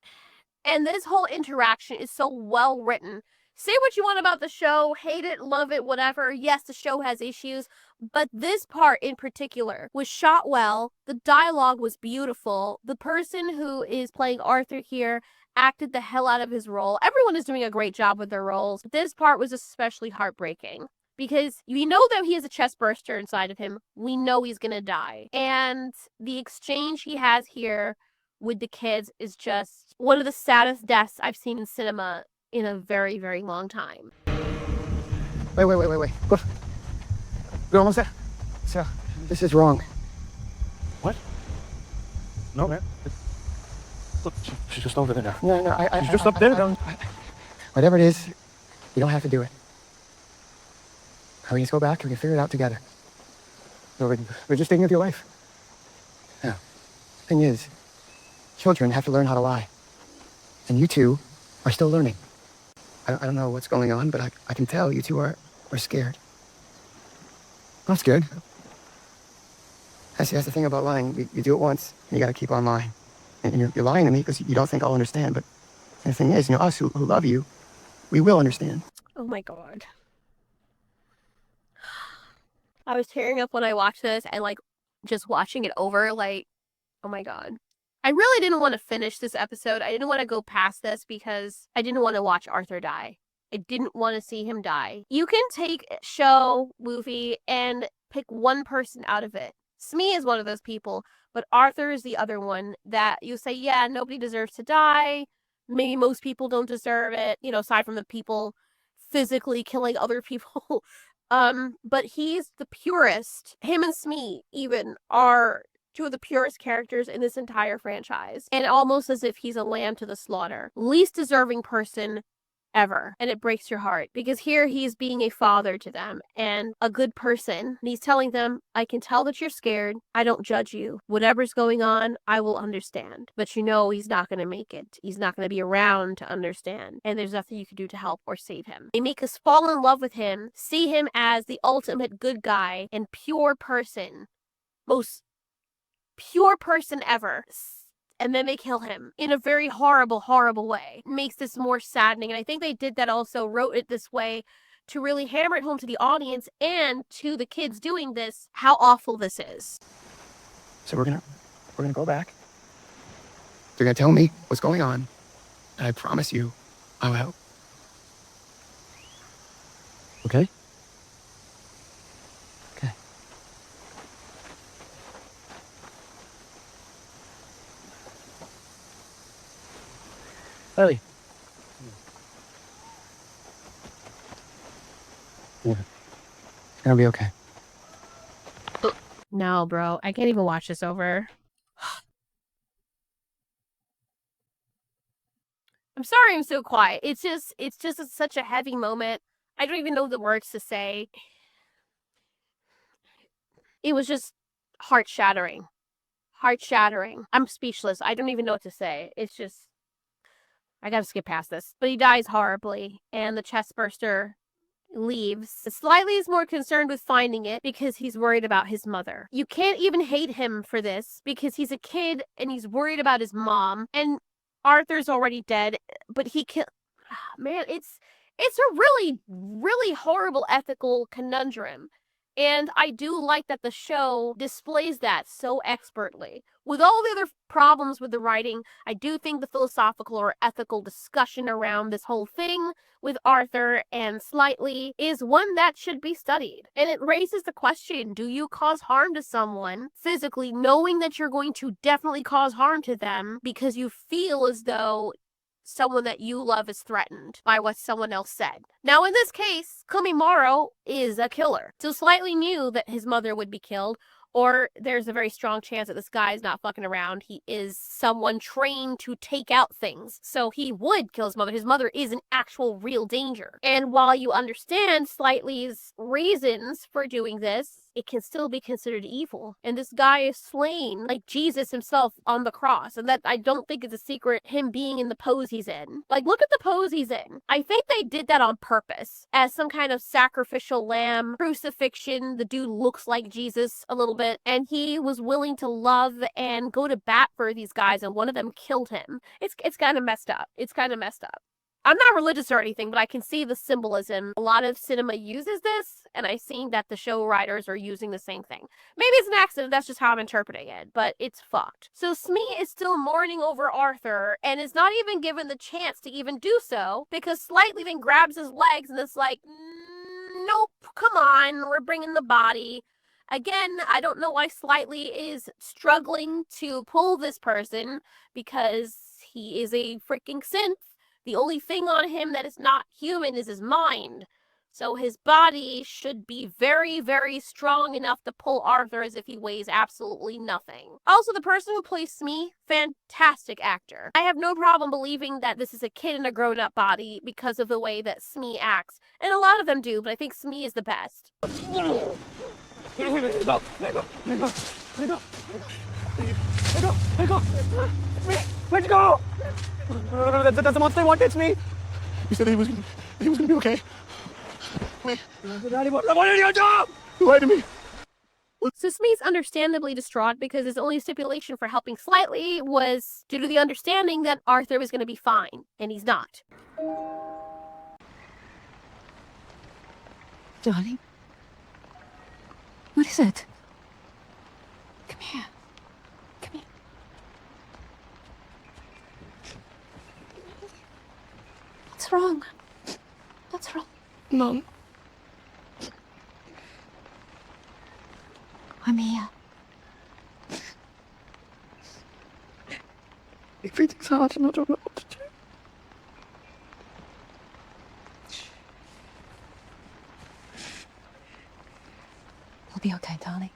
And this whole interaction is so well written. Say what you want about the show, hate it, love it, whatever. Yes, the show has issues, but this part in particular was shot well. The dialogue was beautiful. The person who is playing Arthur here acted the hell out of his role. Everyone is doing a great job with their roles. This part was especially heartbreaking because we know that he has a chest burster inside of him. We know he's gonna die. And the exchange he has here with the kids is just one of the saddest deaths I've seen in cinema in a very, very long time. Wait. Look. We're almost there. So, this is wrong. What? No, man. Look, she's just over there now. No, She's just up there. Whatever it is, you don't have to do it. We just go back and we can figure it out together. So we're just thinking of your life. Yeah. Thing is, children have to learn how to lie. And you two are still learning. I don't know what's going on, but I can tell you two are scared. That's good. That's the thing about lying. You do it once, and you gotta keep on lying. And you're lying to me because you don't think I'll understand, but the thing is, us who love you, we will understand. Oh my god. I was tearing up when I watched this, and just watching it over, oh my god. I really didn't want to finish this episode. I didn't want to go past this because I didn't want to watch Arthur die. I didn't want to see him die. You can take show, movie, and pick one person out of it. Smee is one of those people, but Arthur is the other one that you say, yeah, nobody deserves to die. Maybe most people don't deserve it, aside from the people physically killing other people. But he's the purest. Him and Smee even are two of the purest characters in this entire franchise. And almost as if he's a lamb to the slaughter. Least deserving person ever. And it breaks your heart because here he's being a father to them and a good person. And he's telling them, I can tell that you're scared. I don't judge you. Whatever's going on, I will understand. But you know he's not going to make it. He's not going to be around to understand. And there's nothing you can do to help or save him. They make us fall in love with him, see him as the ultimate good guy and pure person. Most pure person ever. And then they kill him in a very horrible, horrible way. It makes this more saddening. And I think they did that also, wrote it this way to really hammer it home to the audience and to the kids doing this, how awful this is. So we're gonna go back. They're gonna tell me what's going on, and I promise you, I'll help. Okay? Okay. Ellie. Yeah. It's gonna be okay. No, bro. I can't even watch this over. I'm sorry I'm so quiet. It's just such a heavy moment. I don't even know the words to say. It was just heart-shattering. Heart-shattering. I'm speechless. I don't even know what to say. It's just... I gotta skip past this. But he dies horribly, and the chestburster leaves. Slightly is more concerned with finding it because he's worried about his mother. You can't even hate him for this because he's a kid and he's worried about his mom. And Arthur's already dead, but he can... Man, it's a really, really horrible ethical conundrum. And I do like that the show displays that so expertly. With all the other problems with the writing, I do think the philosophical or ethical discussion around this whole thing with Arthur and Slightly is one that should be studied. And it raises the question, do you cause harm to someone physically, knowing that you're going to definitely cause harm to them because you feel as though someone that you love is threatened by what someone else said? Now, in this case, Kumimaro is a killer. So Slightly knew that his mother would be killed, or there's a very strong chance that this guy is not fucking around. He is someone trained to take out things. So he would kill his mother. His mother is an actual real danger. And while you understand Slightly's reasons for doing this, it can still be considered evil. And this guy is slain like Jesus himself on the cross. And that, I don't think is a secret, him being in the pose he's in. Like, look at the pose he's in. I think they did that on purpose as some kind of sacrificial lamb crucifixion. The dude looks like Jesus a little bit, and he was willing to love and go to bat for these guys, and one of them killed him. It's kind of messed up. It's kind of messed up. I'm not religious or anything, but I can see the symbolism. A lot of cinema uses this, and I've seen that the show writers are using the same thing. Maybe it's an accident, that's just how I'm interpreting it, but it's fucked. So Smee is still mourning over Arthur, and is not even given the chance to even do so, because Slightly then grabs his legs and it's like, nope, come on, we're bringing the body. Again, I don't know why Slightly is struggling to pull this person, because he is a freaking synth. The only thing on him that is not human is his mind. So his body should be very, very strong enough to pull Arthur as if he weighs absolutely nothing. Also, the person who plays Smee, fantastic actor. I have no problem believing that this is a kid in a grown-up body because of the way that Smee acts. And a lot of them do, but I think Smee is the best. Let's go! That's the monster wanted, it's me. He said he was gonna be okay. Daddy, what did you do? You lied to me. So Smee's understandably distraught because his only stipulation for helping Slightly was due to the understanding that Arthur was going to be fine, and he's not. Darling? What is it? Come here. Come here. What's wrong? What's wrong? Mom. I'm here. Everything's hard and I don't know what to do. We'll be okay, darling.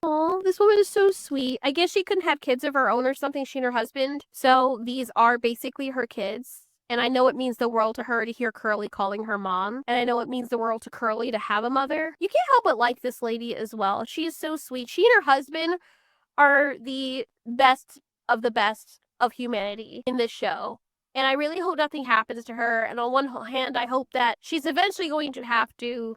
Oh, this This woman is so sweet. I guess she couldn't have kids of her own or something, she and her husband. So these are basically her kids. And I know it means the world to her to hear Curly calling her mom. And I know it means the world to Curly to have a mother. You can't help but like this lady as well. She is so sweet. She and her husband are the best of humanity in this show. And I really hope nothing happens to her. And on one hand, I hope that she's eventually going to have to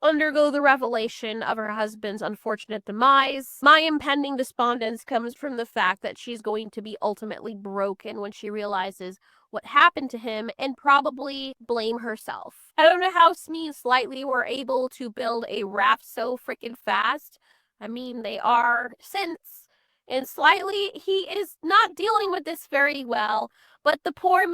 undergo the revelation of her husband's unfortunate demise. My impending despondence comes from the fact that she's going to be ultimately broken when she realizes what happened to him and probably blame herself. I don't know how Smee and Slightly were able to build a raft so freaking fast. I mean, they are synths. And Slightly, he is not dealing with this very well. But the poor boy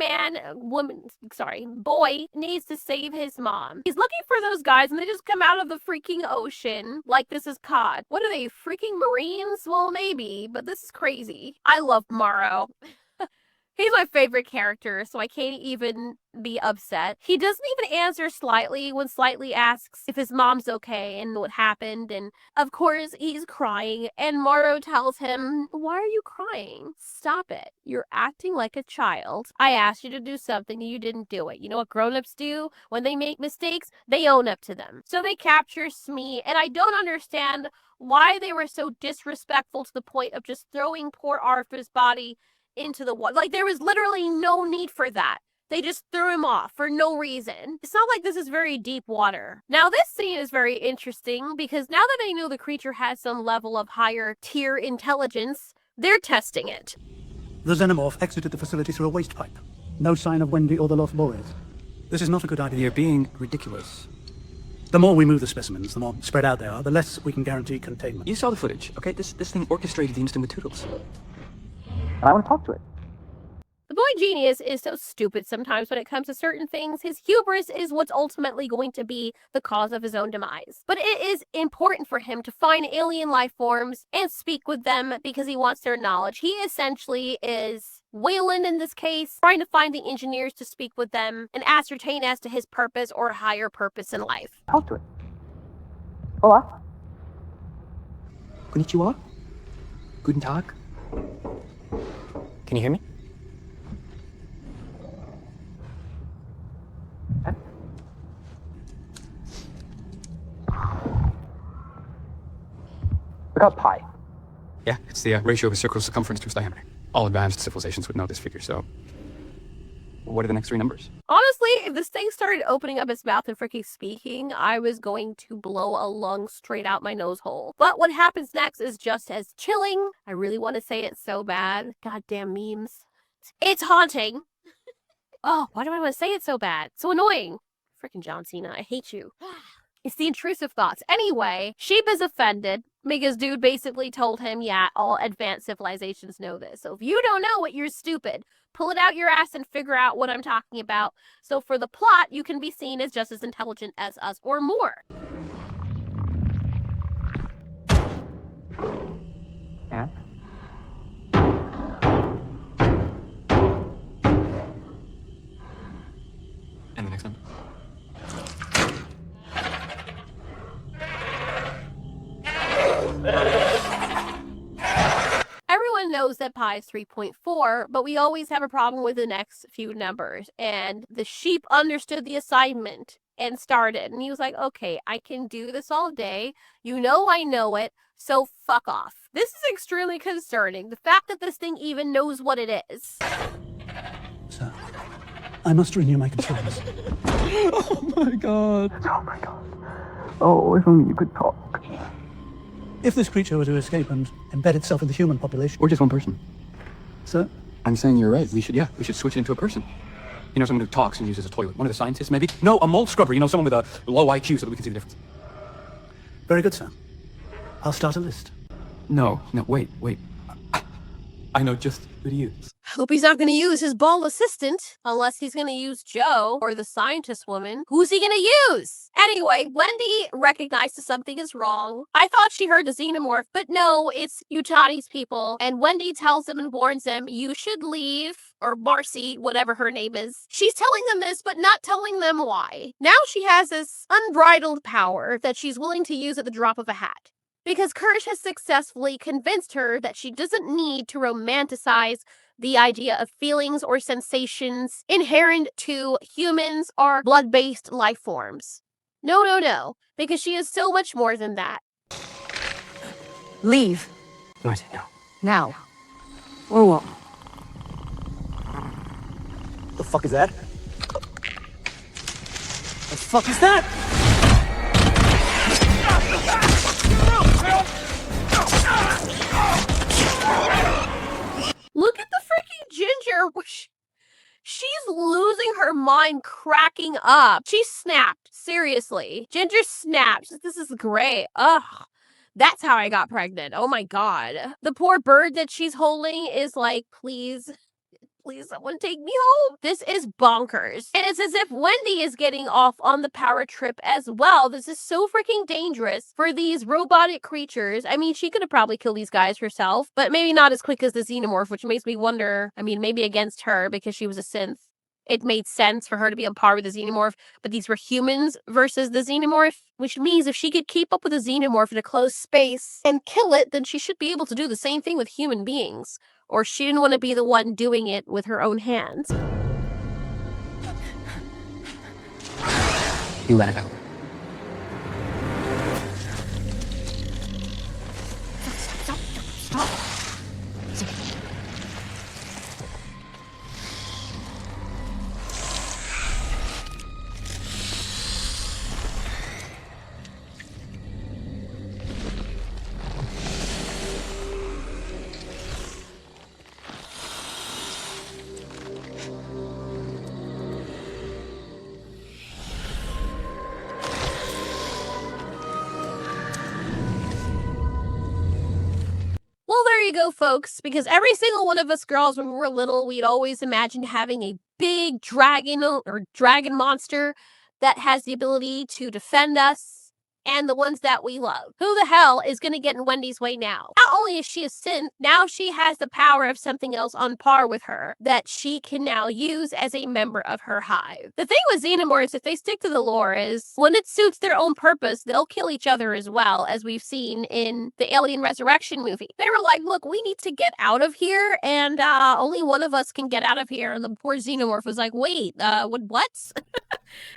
needs to save his mom. He's looking for those guys and they just come out of the freaking ocean like this is COD. What are they, freaking Marines? Well, maybe, but this is crazy. I love Morrow. He's my favorite character, so I can't even be upset. He doesn't even answer Slightly when Slightly asks if his mom's okay and what happened, and of course he's crying, and Morrow tells him, "Why are you crying? Stop it. You're acting like a child. I asked you to do something and you didn't do it. You know what grown-ups do? When they make mistakes, they own up to them." So they capture Smee, and I don't understand why they were so disrespectful to the point of just throwing poor Arthur's body into the water. Like, there was literally no need for that. They just threw him off for no reason. It's not like this is very deep water. Now, this scene is very interesting because now that they know the creature has some level of higher tier intelligence, they're testing it. The xenomorph exited the facility through a waste pipe. No sign of Wendy or the lost boys. This is not a good idea. You're being ridiculous. The more we move the specimens, the more spread out they are, the less we can guarantee containment. You saw the footage, okay? This thing orchestrated the incident with Toodles. And I want to talk to it. The boy genius is so stupid sometimes when it comes to certain things. His hubris is what's ultimately going to be the cause of his own demise. But it is important for him to find alien life forms and speak with them because he wants their knowledge. He essentially is Wayland in this case, trying to find the engineers to speak with them and ascertain as to his purpose or higher purpose in life. Talk to it. Hola. Konnichiwa? Guten Tag? Can you hear me? Look up pi. Yeah, it's the ratio of a circle's circumference to its diameter. All advanced civilizations would know this figure, so... What are the next three numbers? Honestly, if this thing started opening up its mouth and freaking speaking, I was going to blow a lung straight out my nose hole. But what happens next is just as chilling. I really want to say it so bad. Goddamn memes. It's haunting. Oh, why do I want to say it so bad? So annoying. Freaking John Cena, I hate you. It's the intrusive thoughts. Anyway, Sheep is offended because dude basically told him, yeah, all advanced civilizations know this. So if you don't know it, you're stupid. Pull it out your ass and figure out what I'm talking about. So for the plot, you can be seen as just as intelligent as us or more. Yeah? And the next number? Everyone knows that pi is 3.4, but we always have a problem with the next few numbers. And the sheep understood the assignment and started. And he was like, okay, I can do this all day. You know I know it, so fuck off. This is extremely concerning. The fact that this thing even knows what it is. Sir, I must renew my concerns. Oh my god. Oh my god. Oh, if only you could talk. If this creature were to escape and embed itself in the human population... Or just one person. Sir? I'm saying you're right. We should switch it into a person. You know, someone who talks and uses a toilet. One of the scientists, maybe? No, a mold scrubber. You know, someone with a low IQ so that we can see the difference. Very good, sir. I'll start a list. No, wait. I know just who to use. Hope he's not going to use his bald assistant, unless he's going to use Joe or the scientist woman. Who's he going to use? Anyway, Wendy recognizes something is wrong. I thought she heard the xenomorph, but no, it's Utani's people. And Wendy tells them and warns them, you should leave, or Marcy, whatever her name is. She's telling them this, but not telling them why. Now she has this unbridled power that she's willing to use at the drop of a hat. Because Kirsch has successfully convinced her that she doesn't need to romanticize the idea of feelings or sensations inherent to humans or blood-based life forms. No, no, no, because she is so much more than that. Leave. What? No. Now. Or what? The fuck is that? The fuck is that? Look at the freaking Ginger. She's losing her mind, cracking up. She snapped. Seriously. Ginger snapped. This is great. Ugh. That's how I got pregnant. Oh my God. The poor bird that she's holding is like, please someone take me home. This is bonkers. And it's as if Wendy is getting off on the power trip as well. This is so freaking dangerous for these robotic creatures. I mean, she could have probably killed these guys herself, but maybe not as quick as the xenomorph, which makes me wonder, I mean, maybe against her because she was a synth. It made sense for her to be on par with the xenomorph, but these were humans versus the xenomorph, which means if she could keep up with the xenomorph in a closed space and kill it, then she should be able to do the same thing with human beings. Or she didn't want to be the one doing it with her own hands. You let it out. Well, there you go, folks, because every single one of us girls when we were little, we'd always imagined having a big dragon or dragon monster that has the ability to defend us and the ones that we love. Who the hell is going to get in Wendy's way now? Not only is she a synth, now she has the power of something else on par with her that she can now use as a member of her hive. The thing with xenomorphs, if they stick to the lore, is when it suits their own purpose, they'll kill each other as well, as we've seen in the Alien Resurrection movie. They were like, look, we need to get out of here, and only one of us can get out of here. And the poor xenomorph was like, wait, what?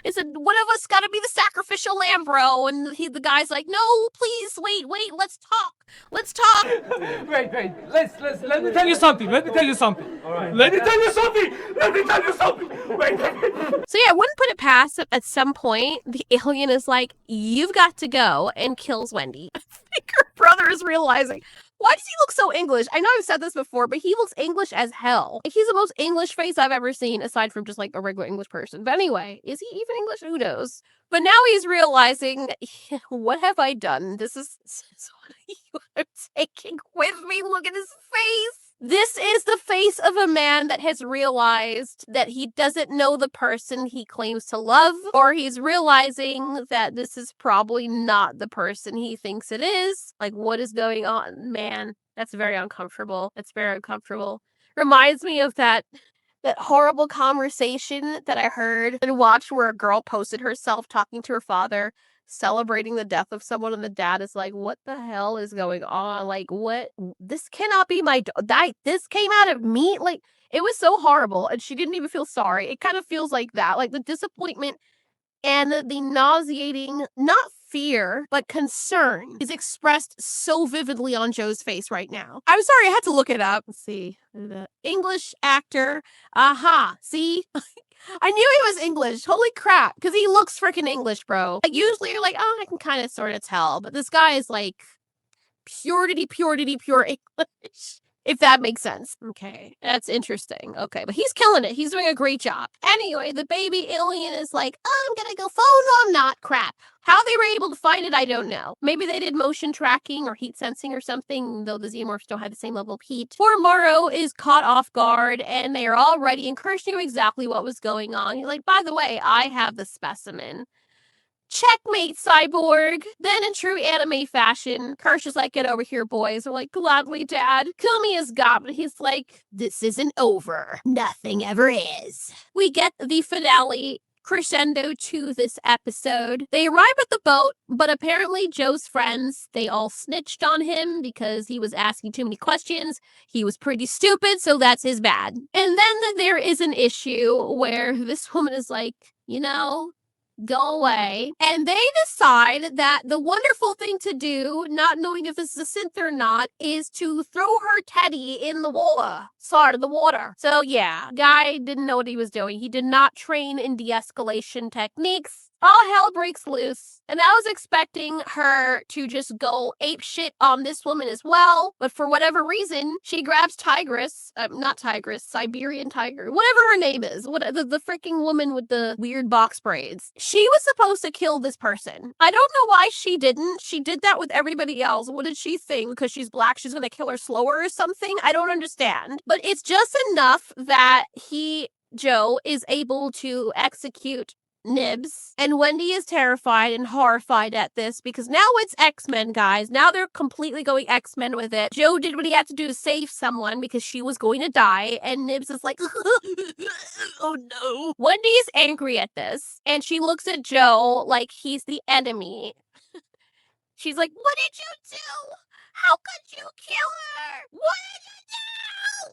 Is it one of us gotta be the sacrificial lamb, bro? And the guy's like, no, please, wait, let's talk. Wait, let me tell you something. Let me tell you something. Wait. So yeah, I wouldn't put it past that at some point, the alien is like, you've got to go, and kills Wendy. I think her brother is realizing, why does he look so English? I know I've said this before, but he looks English as hell. Like, he's the most English face I've ever seen, aside from just like a regular English person. But anyway, is he even English? Who knows? But now he's realizing, what have I done? This is what I'm taking with me. Look at his face. This is the face of a man that has realized that he doesn't know the person he claims to love, or he's realizing that this is probably not the person he thinks it is. Like, what is going on? Man, that's very uncomfortable. That's very uncomfortable. Reminds me of that horrible conversation that I heard and watched where a girl posted herself talking to her father, celebrating the death of someone, and the dad is like, what the hell is going on? Like, what? This cannot be my this came out of me. Like, it was so horrible, and she didn't even feel sorry. It kind of feels like that, like the disappointment and the nauseating, not fear, but concern is expressed so vividly on Joe's face right now. I'm sorry, I had to look it up. Let's see. The English actor. Aha. See? I knew he was English. Holy crap. Because he looks freaking English, bro. Like, usually you're like, oh, I can kind of sort of tell. But this guy is like pure English. If that makes sense. Okay, that's interesting. Okay, but he's killing it. He's doing a great job. Anyway, the baby alien is like, oh, I'm gonna go phone on not crap. How they were able to find it, I don't know. Maybe they did motion tracking or heat sensing or something, though the xenomorphs don't have the same level of heat. Poor Morrow is caught off guard, and they are all ready, and Kirsch knew exactly what was going on. He's like, by the way, I have the specimen. Checkmate, Cyborg. Then in true anime fashion, Kirsch is like, get over here, boys. They're like, gladly, Dad. Kill me as God. But he's like, this isn't over. Nothing ever is. We get the finale crescendo to this episode. They arrive at the boat, but apparently Joe's friends, they all snitched on him because he was asking too many questions. He was pretty stupid, so that's his bad. And then there is an issue where this woman is like, you know, go away. And they decide that the wonderful thing to do, not knowing if this is a synth or not, is to throw her teddy in the water. Sorry, the water. So yeah, guy didn't know what he was doing. He did not train in de-escalation techniques. All hell breaks loose. And I was expecting her to just go ape shit on this woman as well. But for whatever reason, she grabs Siberian tiger, whatever her name is. The freaking woman with the weird box braids. She was supposed to kill this person. I don't know why she didn't. She did that with everybody else. What did she think? Because she's black, she's gonna kill her slower or something? I don't understand. But it's just enough that Joe, is able to execute Nibs. And Wendy is terrified and horrified at this because now it's X-Men, guys. Now they're completely going X-Men with it. Joe did what he had to do to save someone because she was going to die. And Nibs is like, oh no. Wendy is angry at this. And she looks at Joe like he's the enemy. She's like, what did you do? How could you kill her? What did you do?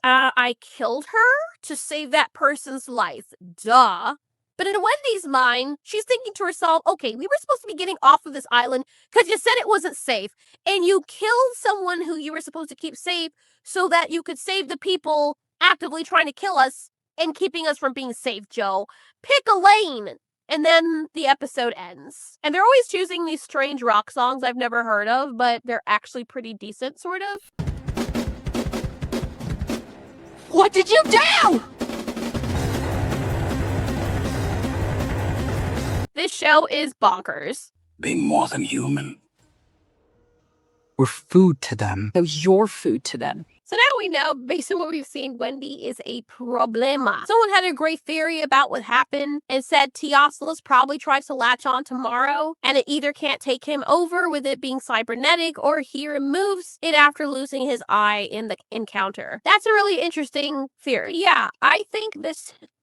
I killed her to save that person's life. Duh. But in Wendy's mind, she's thinking to herself, okay, we were supposed to be getting off of this island because you said it wasn't safe. And you killed someone who you were supposed to keep safe so that you could save the people actively trying to kill us and keeping us from being safe, Joe. Pick a lane. And then the episode ends. And they're always choosing these strange rock songs I've never heard of, but they're actually pretty decent, sort of. What did you do? This show is bonkers. Being more than human. We're food to them. So you're food to them. So now we know, based on what we've seen, Wendy is a problema. Someone had a great theory about what happened and said Teophilus probably tries to latch on tomorrow, and it either can't take him over with it being cybernetic, or he removes it after losing his eye in the encounter. That's a really interesting theory. Yeah, I think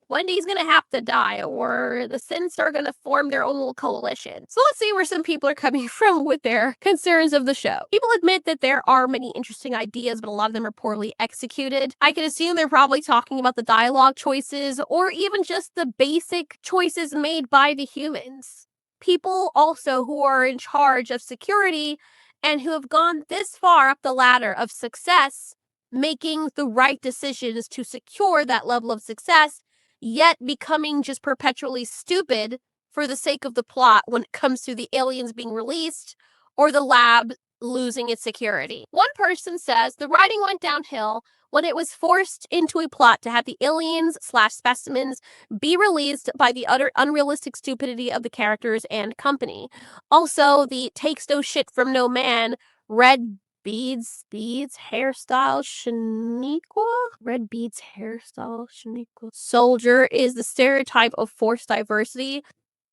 Wendy's gonna have to die, or the synths are gonna form their own little coalition. So let's see where some people are coming from with their concerns of the show. People admit that there are many interesting ideas, but a lot of them are poorly executed. I can assume they're probably talking about the dialogue choices, or even just the basic choices made by the humans. People also who are in charge of security and who have gone this far up the ladder of success, making the right decisions to secure that level of success, yet becoming just perpetually stupid for the sake of the plot when it comes to the aliens being released or the lab losing its security. One person says the writing went downhill when it was forced into a plot to have the aliens/specimens be released by the utter unrealistic stupidity of the characters and company. Also, the takes no shit from no man, red beads hairstyle Shaniqua? Red beads hairstyle Shaniqua. Soldier is the stereotype of forced diversity.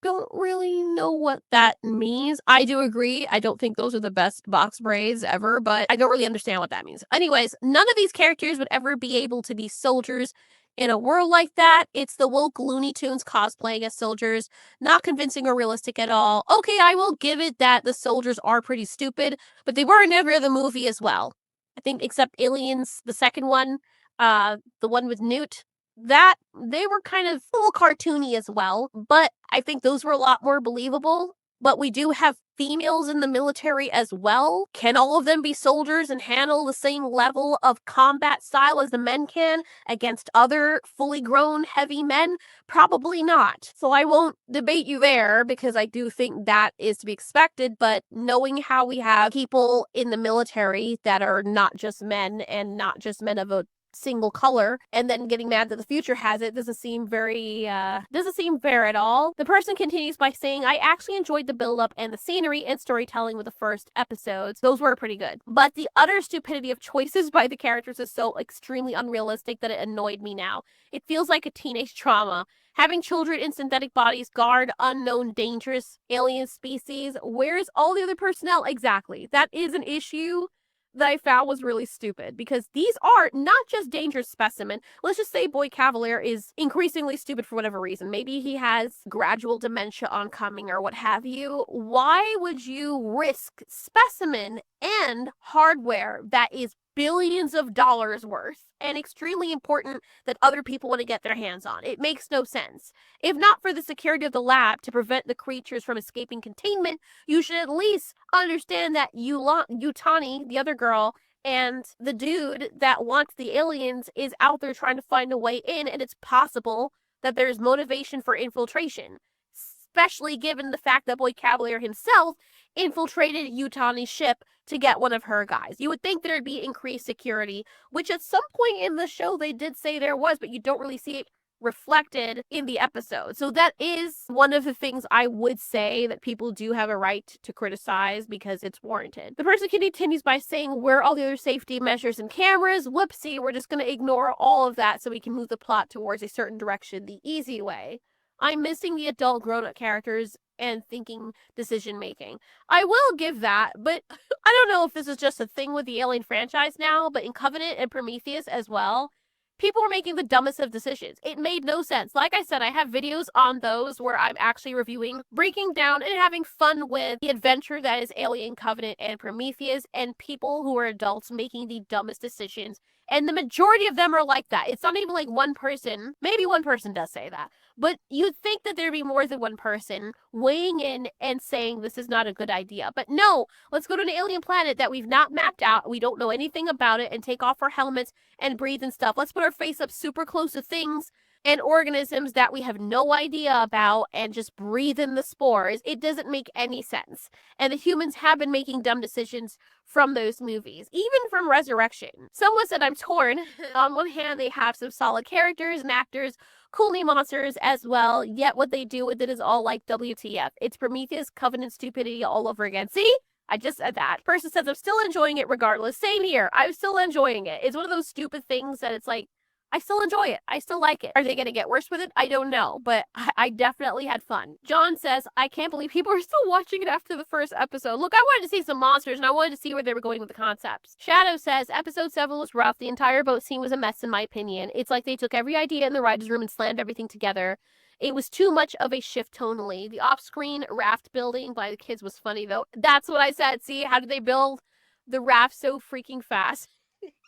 Don't really know what that means. I do agree. I don't think those are the best box braids ever, but I don't really understand what that means. Anyways, none of these characters would ever be able to be soldiers in a world like that. It's the woke Looney Tunes cosplaying as soldiers. Not convincing or realistic at all. Okay, I will give it that the soldiers are pretty stupid, but they were in every other movie as well. I think except Aliens, the second one, the one with Newt, that they were kind of a little cartoony as well, but I think those were a lot more believable. But we do have females in the military as well. Can all of them be soldiers and handle the same level of combat style as the men can against other fully grown heavy men? Probably not. So I won't debate you there because I do think that is to be expected. But knowing how we have people in the military that are not just men and not just men of a single color, and then getting mad that the future has it doesn't seem fair at all. The person continues by saying, I actually enjoyed the build-up and the scenery and storytelling with the first episodes. Those were pretty good. But the utter stupidity of choices by the characters is so extremely unrealistic that it annoyed me now. It feels like a teenage trauma. Having children in synthetic bodies guard unknown dangerous alien species. Where's all the other personnel? Exactly. That is an issue. that I found was really stupid, because these are not just dangerous specimen. Let's just say Boy Cavalier is increasingly stupid for whatever reason. Maybe he has gradual dementia oncoming or what have you. Why would you risk specimen and hardware that is billions of dollars worth and extremely important that other people want to get their hands on? It makes no sense. If not for the security of the lab to prevent the creatures from escaping containment, you should at least understand that Yutani, the other girl, and the dude that wants the aliens is out there trying to find a way in, and it's possible that there's motivation for infiltration, especially given the fact that Boy Cavalier himself infiltrated Yutani's ship to get one of her guys. You would think there'd be increased security, which at some point in the show they did say there was, but you don't really see it reflected in the episode. So that is one of the things I would say that people do have a right to criticize because it's warranted. The person continues by saying, where are all the other safety measures and cameras? Whoopsie, we're just going to ignore all of that so we can move the plot towards a certain direction the easy way. I'm missing the adult grown-up characters and thinking decision making. I will give that, but I don't know if this is just a thing with the Alien franchise now, but in Covenant and Prometheus as well, people were making the dumbest of decisions. It made no sense. Like I said, I have videos on those where I'm actually reviewing, breaking down, and having fun with the adventure that is Alien, Covenant, and Prometheus, and people who are adults making the dumbest decisions. And the majority of them are like that. It's not even like one person. Maybe one person does say that. But you'd think that there'd be more than one person weighing in and saying this is not a good idea. But no, let's go to an alien planet that we've not mapped out. We don't know anything about it, and take off our helmets and breathe and stuff. Let's put our face up super close to things and organisms that we have no idea about and just breathe in the spores. It doesn't make any sense. And the humans have been making dumb decisions from those movies, even from Resurrection. Someone said I'm torn. On one hand, they have some solid characters and actors, cool new monsters as well, yet what they do with it is all like WTF. It's Prometheus Covenant stupidity all over again. See? I just said that. Person says I'm still enjoying it regardless. Same here. I'm still enjoying it. It's one of those stupid things that it's like, I still enjoy it. I still like it. Are they going to get worse with it? I don't know, but I definitely had fun. John says, I can't believe people are still watching it after the first episode. Look, I wanted to see some monsters, and I wanted to see where they were going with the concepts. Shadow says, episode 7 was rough. The entire boat scene was a mess, in my opinion. It's like they took every idea in the writer's room and slammed everything together. It was too much of a shift tonally. The off-screen raft building by the kids was funny, though. That's what I said. See, how did they build the raft so freaking fast?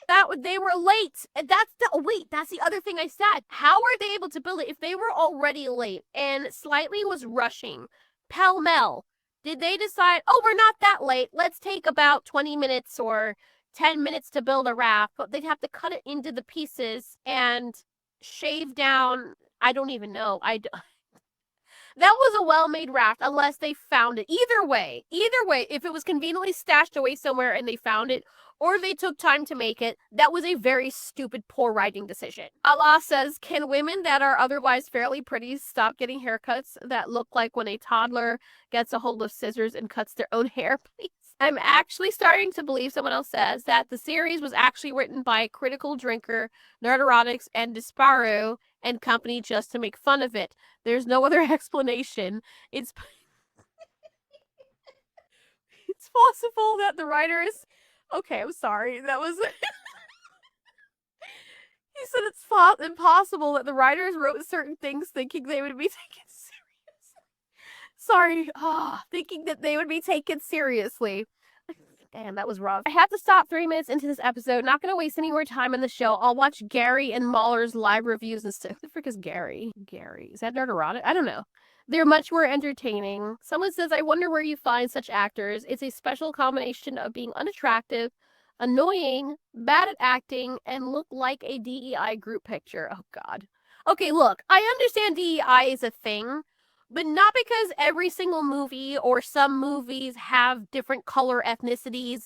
That they were late. That's the other thing I said. How were they able to build it if they were already late and Slightly was rushing pell-mell? Did they decide, oh, we're not that late, let's take about 20 minutes or 10 minutes to build a raft? But they'd have to cut it into the pieces and shave down, I don't even know. That was a well-made raft unless they found it. Either way, if it was conveniently stashed away somewhere and they found it, or they took time to make it, that was a very stupid, poor writing decision. Allah says, can women that are otherwise fairly pretty stop getting haircuts that look like when a toddler gets a hold of scissors and cuts their own hair, please? I'm actually starting to believe, someone else says, that the series was actually written by Critical Drinker, Nerderotics, and Disparu and company just to make fun of it. There's no other explanation. It's possible that the writers... Okay, I'm sorry. That was... He said it's impossible that the writers wrote certain things thinking they would be taken seriously. Sorry. Thinking that they would be taken seriously. Damn, that was rough. I had to stop 3 minutes into this episode. Not gonna waste any more time in the show. I'll watch Gary and Mahler's live reviews and stuff. Who the frick is Gary? Gary. Is that Nerderotic? I don't know. They're much more entertaining. Someone says, I wonder where you find such actors. It's a special combination of being unattractive, annoying, bad at acting, and look like a DEI group picture. Oh, God. Okay, look, I understand DEI is a thing, but not because every single movie or some movies have different color ethnicities,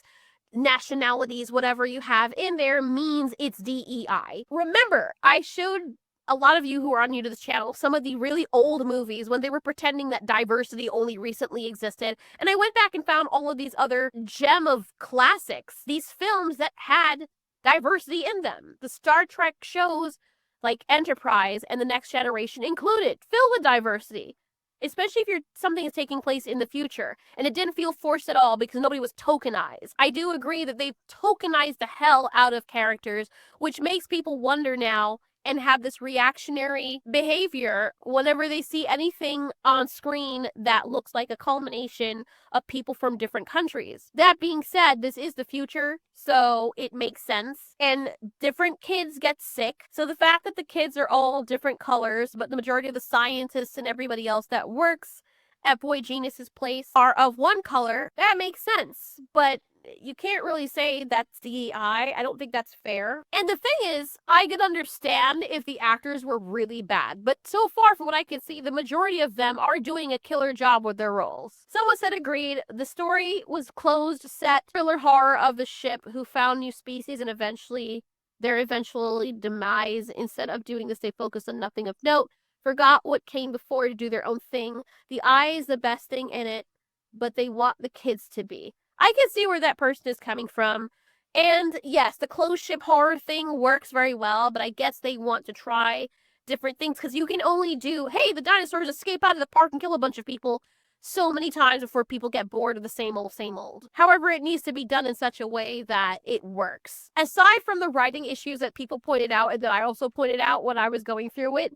nationalities, whatever you have in there means it's DEI. Remember, I showed a lot of you who are new to this channel some of the really old movies when they were pretending that diversity only recently existed. And I went back and found all of these other gem of classics, these films that had diversity in them. The Star Trek shows like Enterprise and The Next Generation included, filled with diversity. especially if something is taking place in the future. And it didn't feel forced at all because nobody was tokenized. I do agree that they've tokenized the hell out of characters, which makes people wonder now and have this reactionary behavior whenever they see anything on screen that looks like a culmination of people from different countries. That being said, this is the future, so it makes sense. And different kids get sick. So the fact that the kids are all different colors, but the majority of the scientists and everybody else that works at Boy Genius's place are of one color, that makes sense. But you can't really say that's DEI. I don't think that's fair. And the thing is, I could understand if the actors were really bad, but so far from what I can see, the majority of them are doing a killer job with their roles. Someone said agreed. The story was closed, set, thriller horror of the ship who found new species and their eventually demise. Instead of doing this, they focused on nothing of note, forgot what came before to do their own thing. The eye is the best thing in it, but they want the kids to be. I can see where that person is coming from. And yes, the closed ship horror thing works very well, but I guess they want to try different things because you can only do, hey, the dinosaurs escape out of the park and kill a bunch of people so many times before people get bored of the same old, same old. However, it needs to be done in such a way that it works. Aside from the writing issues that people pointed out and that I also pointed out when I was going through it,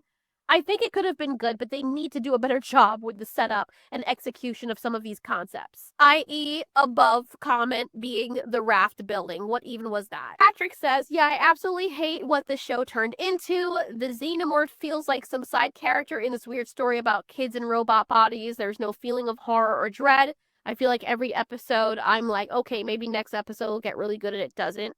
I think it could have been good, but they need to do a better job with the setup and execution of some of these concepts. I.e., above comment being the raft building. What even was that? Patrick says, yeah, I absolutely hate what the show turned into. The xenomorph feels like some side character in this weird story about kids in robot bodies. There's no feeling of horror or dread. I feel like every episode, I'm like, okay, maybe next episode will get really good and it doesn't.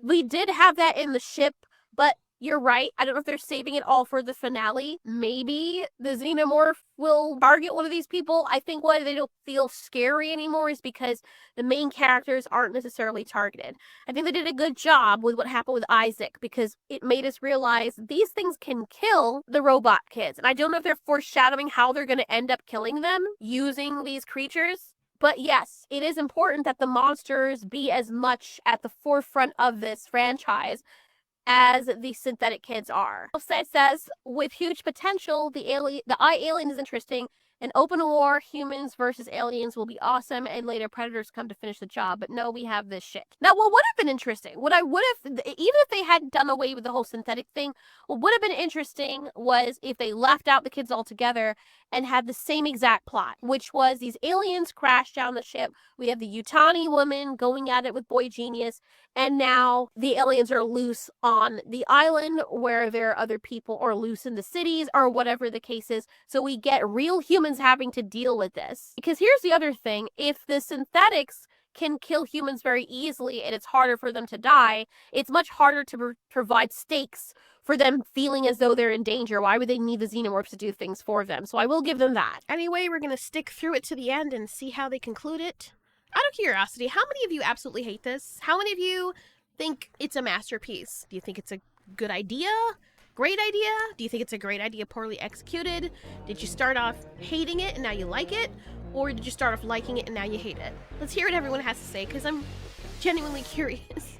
We did have that in the ship, but you're right. I don't know if they're saving it all for the finale. Maybe the xenomorph will target one of these people. I think why they don't feel scary anymore is because the main characters aren't necessarily targeted. I think they did a good job with what happened with Isaac because it made us realize these things can kill the robot kids. And I don't know if they're foreshadowing how they're going to end up killing them using these creatures. But yes, it is important that the monsters be as much at the forefront of this franchise as the synthetic kids are. It says, with huge potential, the eye alien is interesting. An open war, humans versus aliens will be awesome, and later predators come to finish the job. But no, we have this shit. Now, what would have been interesting, even if they hadn't done away with the whole synthetic thing, what would have been interesting was if they left out the kids altogether and had the same exact plot, which was these aliens crash down the ship. We have the Yutani woman going at it with Boy Genius, and now the aliens are loose on the island where there are other people, or loose in the cities, or whatever the case is. So we get real humans having to deal with this. Because here's the other thing. If the synthetics can kill humans very easily and it's harder for them to die, it's much harder to provide stakes for them feeling as though they're in danger. Why would they need the xenomorphs to do things for them? So I will give them that. Anyway, we're going to stick through it to the end and see how they conclude it. Out of curiosity, how many of you absolutely hate this? How many of you think it's a masterpiece? Do you think it's a good idea? Great idea? Do you think it's a great idea poorly executed? Did you start off hating it and now you like it? Or did you start off liking it and now you hate it? Let's hear what everyone has to say because I'm genuinely curious.